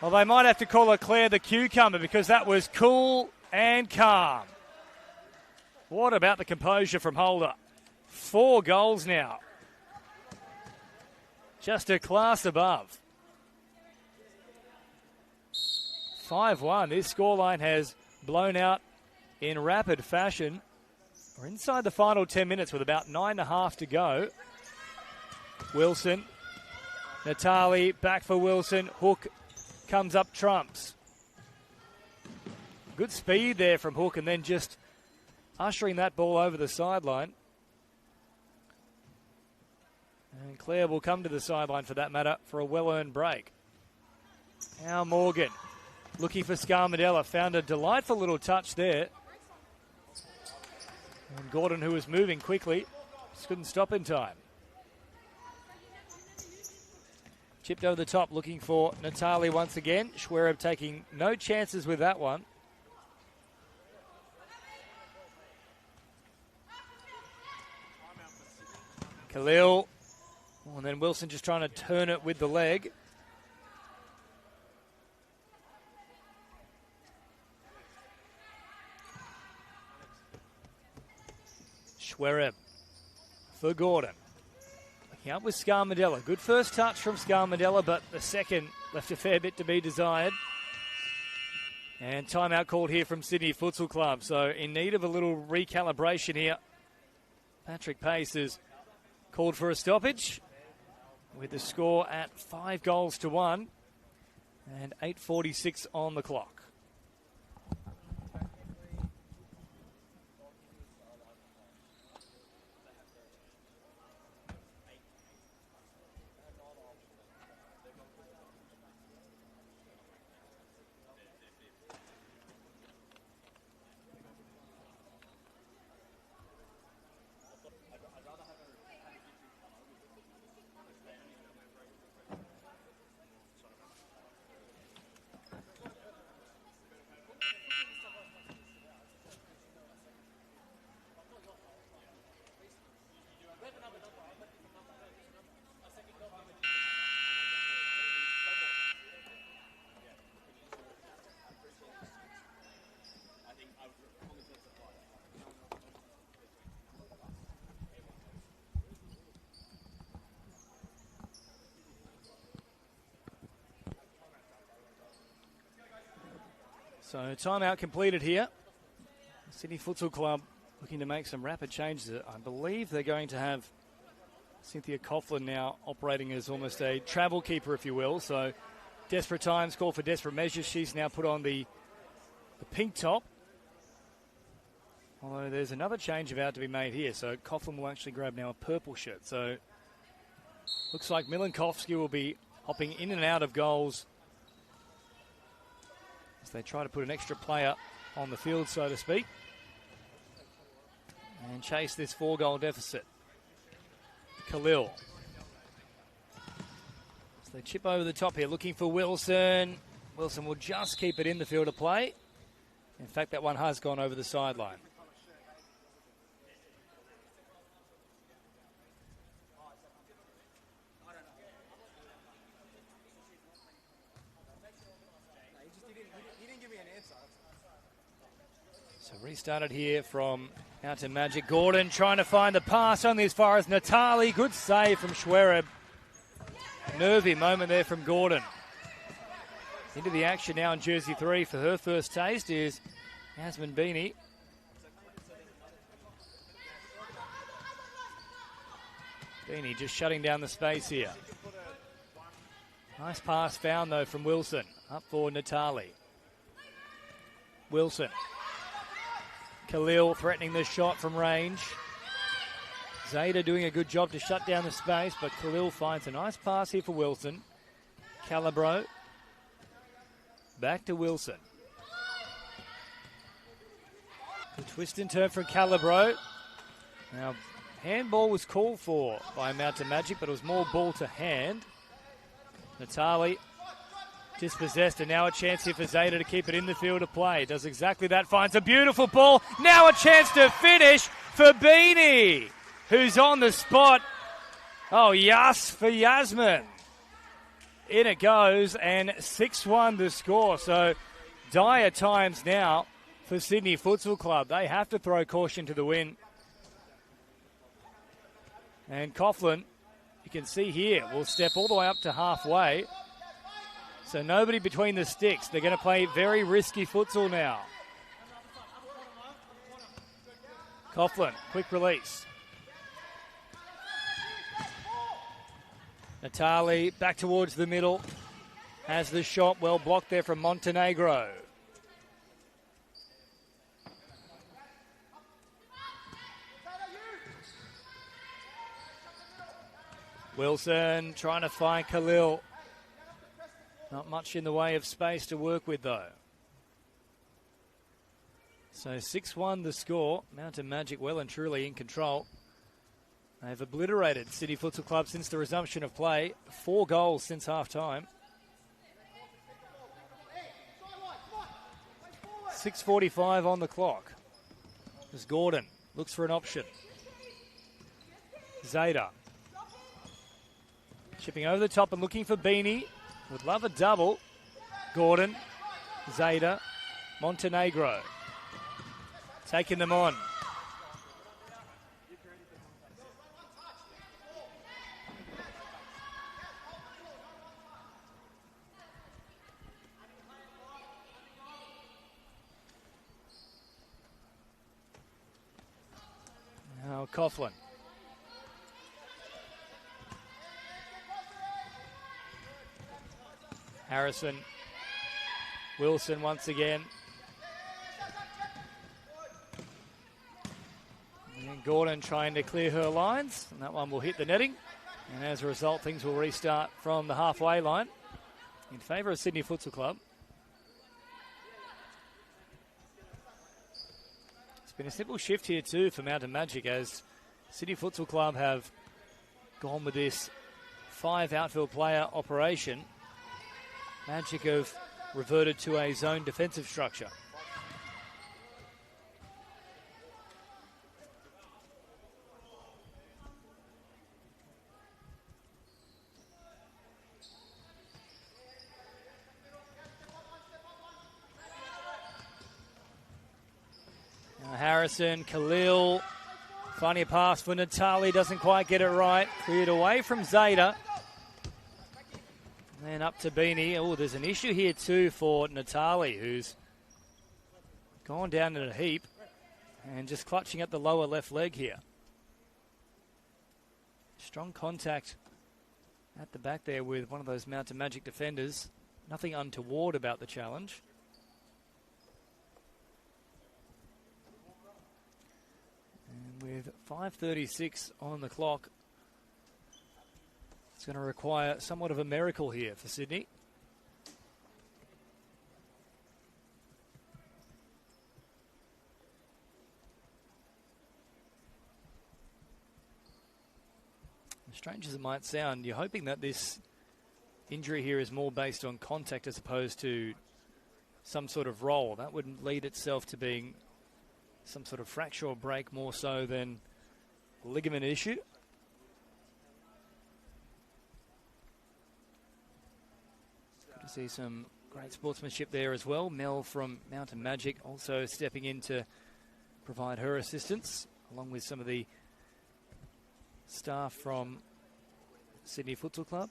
S3: Well, they might have to call her Claire the Cucumber because that was cool and calm. What about the composure from Holder? 4 goals now. Just a class above. 5-1. This scoreline has blown out in rapid fashion. We're inside the final 10 minutes with about 9.5 to go. Wilson. Natali back for Wilson. Hook comes up trumps. Good speed there from Hook and then just ushering that ball over the sideline. And Claire will come to the sideline for that matter for a well-earned break. Now Morgan. Looking for Scarmadella. Found a delightful little touch there. And Gordon, who was moving quickly, just couldn't stop in time. Chipped over the top, looking for Natali once again. Schwereb taking no chances with that one. Khalil. Oh, and then Wilson just trying to turn it with the leg. Schwereb for Gordon. Looking up with Scarmadella. Good first touch from Scarmadella, but the second left a fair bit to be desired. And timeout called here from Sydney Futsal Club. So in need of a little recalibration here. Patrick Pace has called for a stoppage. with the score at 5-1 and 8:46 on the clock. So timeout completed here. Sydney Futsal Club looking to make some rapid changes. I believe they're going to have Cynthia Coughlin now operating as almost a travel keeper, if you will. So desperate times call for desperate measures. She's now put on the pink top. Although there's another change about to be made here. So Coughlin will actually grab now a purple shirt. So looks like Milankovsky will be hopping in and out of goals as they try to put an extra player on the field, so to speak, and chase this 4-goal deficit. Khalil. So they chip over the top here, looking for Wilson. Wilson will just keep it in the field of play. In fact, that one has gone over the sideline. So restarted here from Mountain Magic. Gordon trying to find the pass only as far as Natali. Good save from Schwereb. Nervy moment there from Gordon. Into the action now in jersey 3 for her first taste is Yasmin Beanie. Beanie just shutting down the space here. Nice pass found though from Wilson. Up for Natali. Wilson. Khalil threatening the shot from range. Zeta doing a good job to shut down the space, but Khalil finds a nice pass here for Wilson. Calabro. Back to Wilson. The twist and turn from Calabro. Now, handball was called for by Mountain Magic, but it was more ball to hand. Natali dispossessed, and now a chance here for Zeta to keep it in the field of play. Does exactly that, finds a beautiful ball. Now a chance to finish for Beanie, who's on the spot. Oh, yes, for Yasmin. In it goes, and 6-1 the score. So dire times now for Sydney Futsal Club. They have to throw caution to the wind. And Coughlin, you can see here, will step all the way up to halfway. So nobody between the sticks. They're going to play very risky futsal now. Coughlin, quick release. Natali back towards the middle. Has the shot well blocked there from Montenegro. Wilson trying to find Khalil. Not much in the way of space to work with, though. So 6-1 the score. Mountain Magic well and truly in control. They've obliterated City Futsal Club since the resumption of play. 4 goals since half-time. 6:45 on the clock. As Gordon looks for an option. Zeta. Chipping over the top and looking for Beanie. Would love a double. Gordon, Zeta, Montenegro. Taking them on. Now Coughlin. Harrison. Wilson once again. And Gordon trying to clear her lines, and that one will hit the netting. And as a result, things will restart from the halfway line in favour of Sydney Futsal Club. It's been a simple shift here too for Mountain Magic, as Sydney Futsal Club have gone with this 5 outfield player operation. Magic have reverted to a zone defensive structure. Now Harrison, Khalil, finding a pass for Natali, doesn't quite get it right. Cleared away from Zeta. And then up to Beanie. Oh, there's an issue here too for Natali, who's gone down in a heap and just clutching at the lower left leg here. Strong contact at the back there with one of those Mountain Magic defenders. Nothing untoward about the challenge. And with 5:36 on the clock, it's going to require somewhat of a miracle here for Sydney. As strange as it might sound, you're hoping that this injury here is more based on contact as opposed to some sort of roll. That would lead itself to being some sort of fracture or break more so than a ligament issue. See some great sportsmanship there as well. Mel from Mountain Magic also stepping in to provide her assistance, along with some of the staff from Sydney Futsal Club.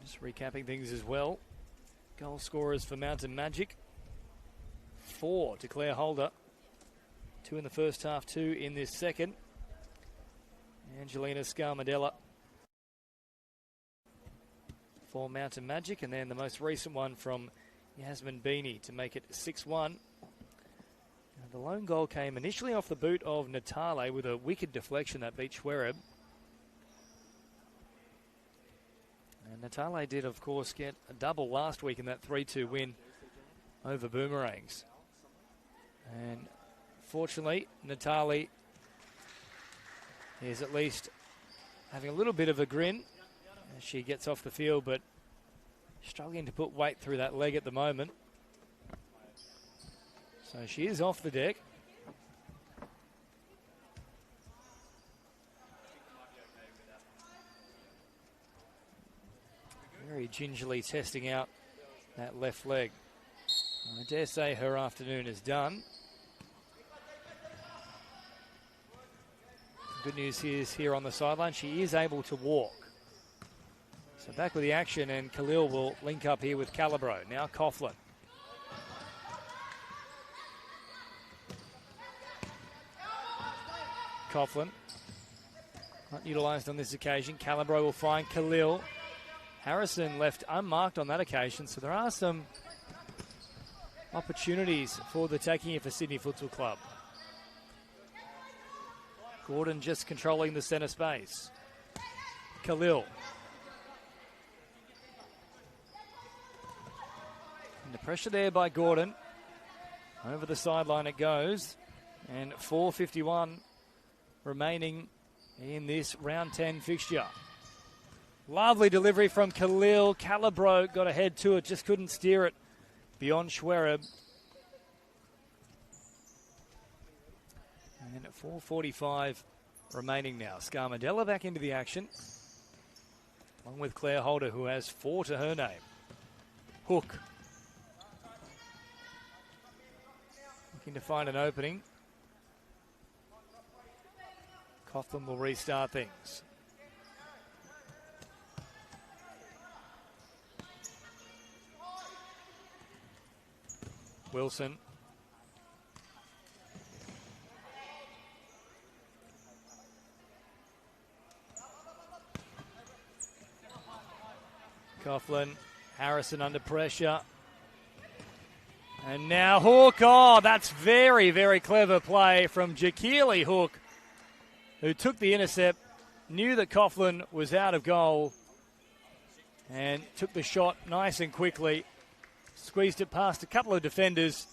S3: Just recapping things as well. Goal scorers for Mountain Magic: 4 to Claire Holder, 2 in the first half, 2 in this second. Angelina Scarmadella for Mountain Magic, and then the most recent one from Yasmin Beanie to make it 6-1. The lone goal came initially off the boot of Natale with a wicked deflection that beat Schwereb. And Natale did, of course, get a double last week in that 3-2 win over Boomerangs. And fortunately, Natale is at least having a little bit of a grin as she gets off the field, but struggling to put weight through that leg at the moment. So she is off the deck. Very gingerly testing out that left leg. I dare say her afternoon is done. Good news is here on the sideline, she is able to walk. So back with the action, and Khalil will link up here with Calabro. Now Coughlin. Coughlin, not utilised on this occasion. Calabro will find Khalil. Harrison left unmarked on that occasion, so there are some opportunities for the taking here for Sydney Futsal Club. Gordon just controlling the centre space. Khalil. And the pressure there by Gordon. Over the sideline it goes. And 4:51 remaining in this round 10 fixture. Lovely delivery from Khalil. Calabro got ahead to it, just couldn't steer it beyond Schwereb. And at 4:45 remaining now. Scarmadella back into the action, along with Claire Holder, who has 4 to her name. Hook. Looking to find an opening. Coughlin will restart things. Wilson. Coughlin, Harrison under pressure. And now Hook. Oh, that's very, very clever play from Jakeely Hook, who took the intercept, knew that Coughlin was out of goal, and took the shot nice and quickly, squeezed it past a couple of defenders,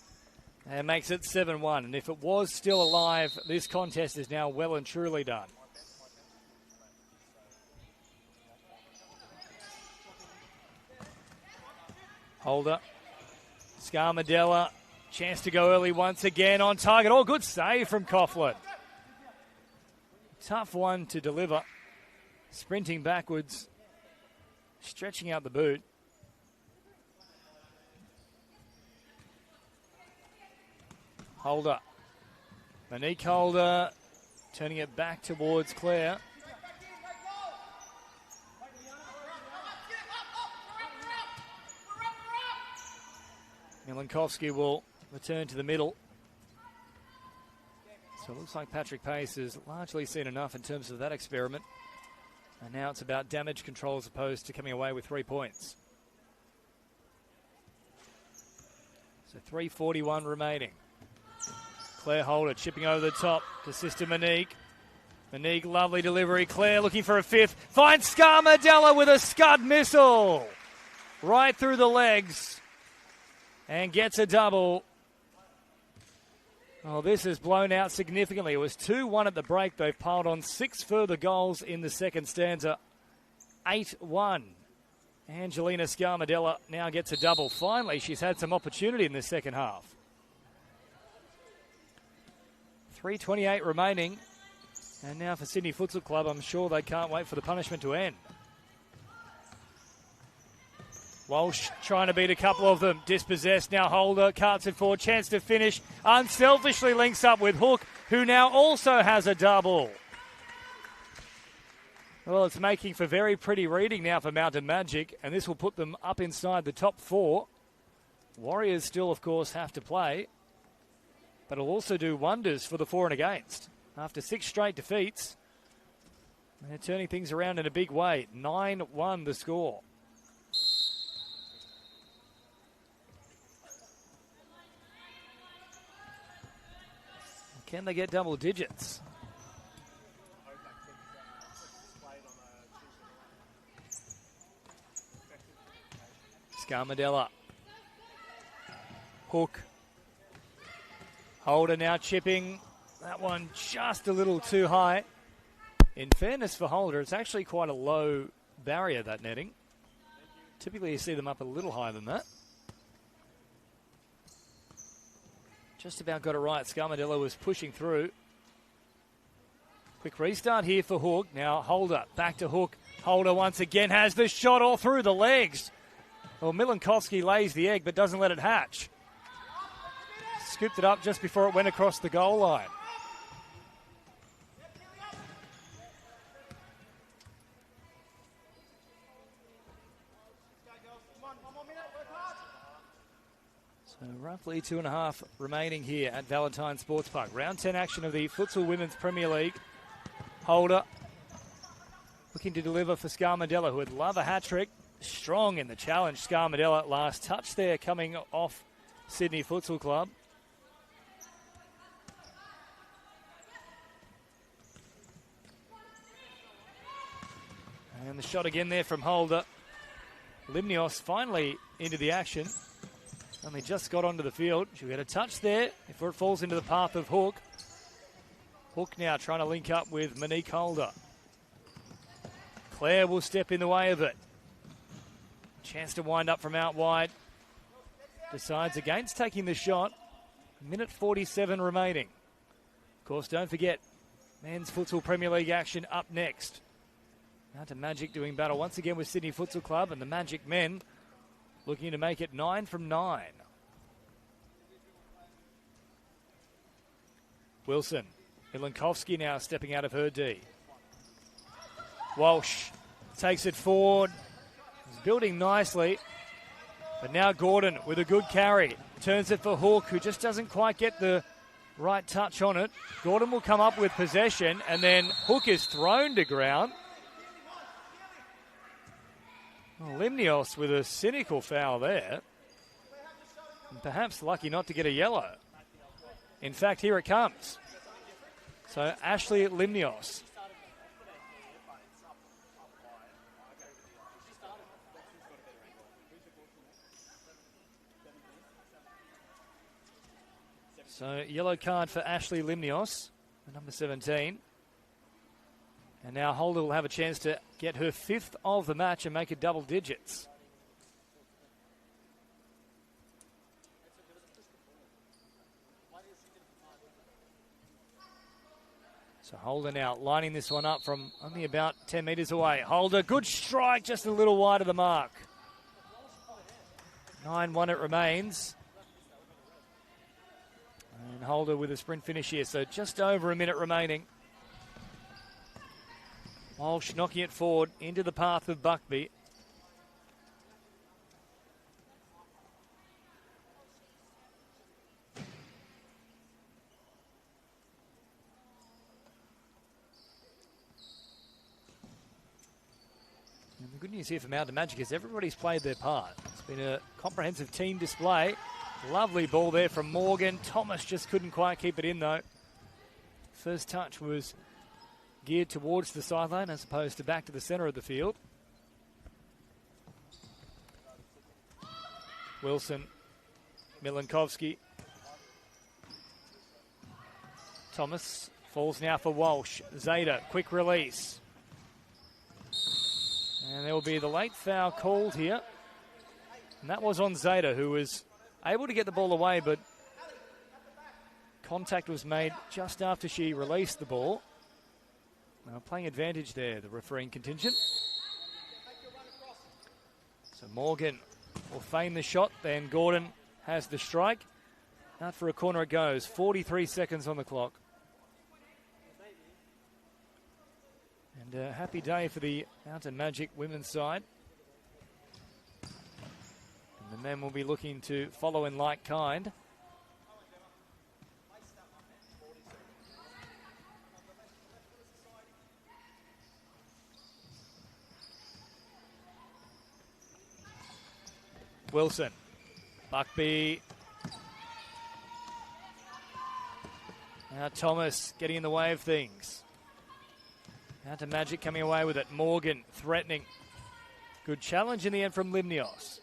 S3: and makes it 7-1. And if it was still alive, this contest is now well and truly done. Holder. Scarmadella, chance to go early once again on target. Oh, good save from Coughlin. Tough one to deliver. Sprinting backwards, stretching out the boot. Holder. Monique Holder turning it back towards Claire. Milankovsky will return to the middle. So it looks like Patrick Pace has largely seen enough in terms of that experiment. And now it's about damage control as opposed to coming away with 3 points. So 3:41 remaining. Claire Holder chipping over the top to Sister Monique. Monique, lovely delivery. Claire looking for a fifth. Finds Scarmadella with a scud missile. Right through the legs. And gets a double. Oh, this is blown out significantly. It was 2-1 at the break. They've piled on 6 further goals in the second stanza. 8-1. Angelina Scarmadella now gets a double. Finally, she's had some opportunity in the second half. 3:28 remaining. And now for Sydney Futsal Club, I'm sure they can't wait for the punishment to end. Walsh trying to beat a couple of them. Dispossessed now. Holder carts it forward. Chance to finish. Unselfishly links up with Hook, who now also has a double. Well, it's making for very pretty reading now for Mountain Magic, and this will put them up inside the top 4. Warriors still, of course, have to play, but it'll also do wonders for the for and against. After 6 straight defeats, they're turning things around in a big way. 9-1 the score. Can they get double digits? Scarmadella. Hook. Holder now chipping. That one just a little too high. In fairness for Holder, it's actually quite a low barrier, that netting. Typically you see them up a little higher than that. Just about got it right. Scarmadella was pushing through. Quick restart here for Hook. Now Holder back to Hook. Holder once again has the shot all through the legs. Well, Milankovsky lays the egg but doesn't let it hatch. Scooped it up just before it went across the goal line. So roughly 2.5 remaining here at Valentine Sports Park. Round 10 action of the Futsal Women's Premier League. Holder looking to deliver for Scarmadella, who would love a hat-trick. Strong in the challenge, Scarmadella. Last touch there coming off Sydney Futsal Club. And the shot again there from Holder. Limnios finally into the action. Only just got onto the field. She'll get a touch there before it falls into the path of Hook. Hook now trying to link up with Monique Holder. Claire will step in the way of it. Chance to wind up from out wide. Decides against taking the shot. 1:47 remaining. Of course, don't forget, Men's Futsal Premier League action up next. Mountain Magic doing battle once again with Sydney Futsal Club, and the Magic men looking to make it 9 from 9. Wilson. Milankovsky now stepping out of her D. Walsh takes it forward. He's building nicely. But now Gordon with a good carry. Turns it for Hook, who just doesn't quite get the right touch on it. Gordon will come up with possession, and then Hook is thrown to ground. Well, Limnios with a cynical foul there. And perhaps lucky not to get a yellow. In fact, here it comes. So Ashley Limnios. So yellow card for Ashley Limnios, the number 17. And now Holder will have a chance to get her 5th of the match and make it double digits. So Holder now lining this one up from only about 10 metres away. Holder, good strike, just a little wide of the mark. 9-1 it remains. And Holder with a sprint finish here, so just over a minute remaining. Walsh knocking it forward into the path of Buckby. And the good news here for Mountain Magic is everybody's played their part. It's been a comprehensive team display. Lovely ball there from Morgan. Thomas just couldn't quite keep it in though. First touch was geared towards the sideline as opposed to back to the centre of the field. Wilson, Milankovsky. Thomas falls now for Walsh. Zeta, quick release. And there will be the late foul called here. And that was on Zeta, who was able to get the ball away, but contact was made just after she released the ball. Now playing advantage there, the refereeing contingent. So Morgan will feign the shot, then Gordon has the strike. Out for a corner it goes, 43 seconds on the clock. And a happy day for the Mountain Magic women's side. And the men will be looking to follow in like kind. Wilson, Buckby. Now Thomas getting in the way of things. Mountain Magic coming away with it. Morgan threatening. Good challenge in the end from Limnios.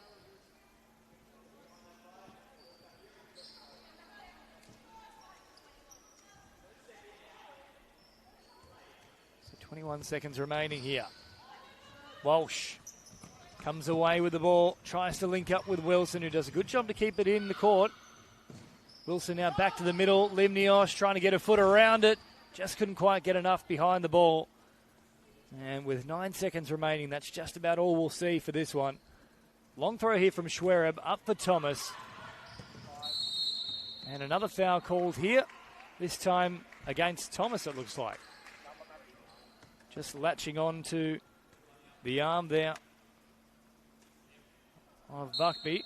S3: So 21 seconds remaining here. Walsh comes away with the ball, tries to link up with Wilson, who does a good job to keep it in the court. Wilson now back to the middle. Limnios trying to get a foot around it. Just couldn't quite get enough behind the ball. And with 9 seconds remaining, that's just about all we'll see for this one. Long throw here from Schwereb, up for Thomas. And another foul called here, this time against Thomas, it looks like. Just latching on to the arm there of Buckby.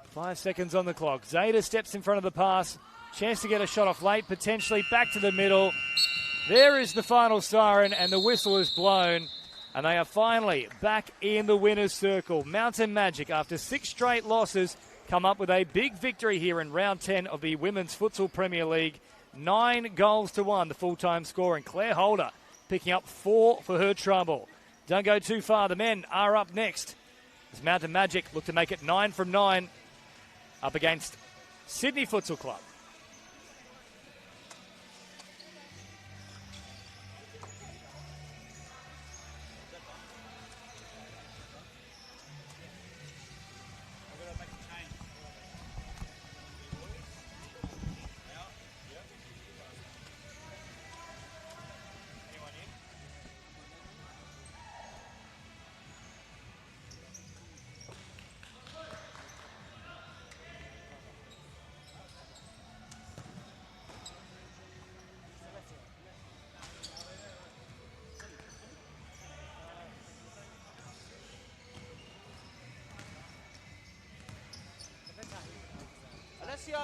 S3: 5 seconds on the clock. Zeta steps in front of the pass. Chance to get a shot off late, potentially back to the middle. There is the final siren, and the whistle is blown. And they are finally back in the winner's circle. Mountain Magic, after 6 straight losses, come up with a big victory here in round 10 of the Women's Futsal Premier League. 9 goals to 1, the full-time score. And Claire Holder picking up 4 for her trouble. Don't go too far. The men are up next, as Mountain Magic look to make it 9 from 9 up against Sydney Futsal Club.
S1: Alessio!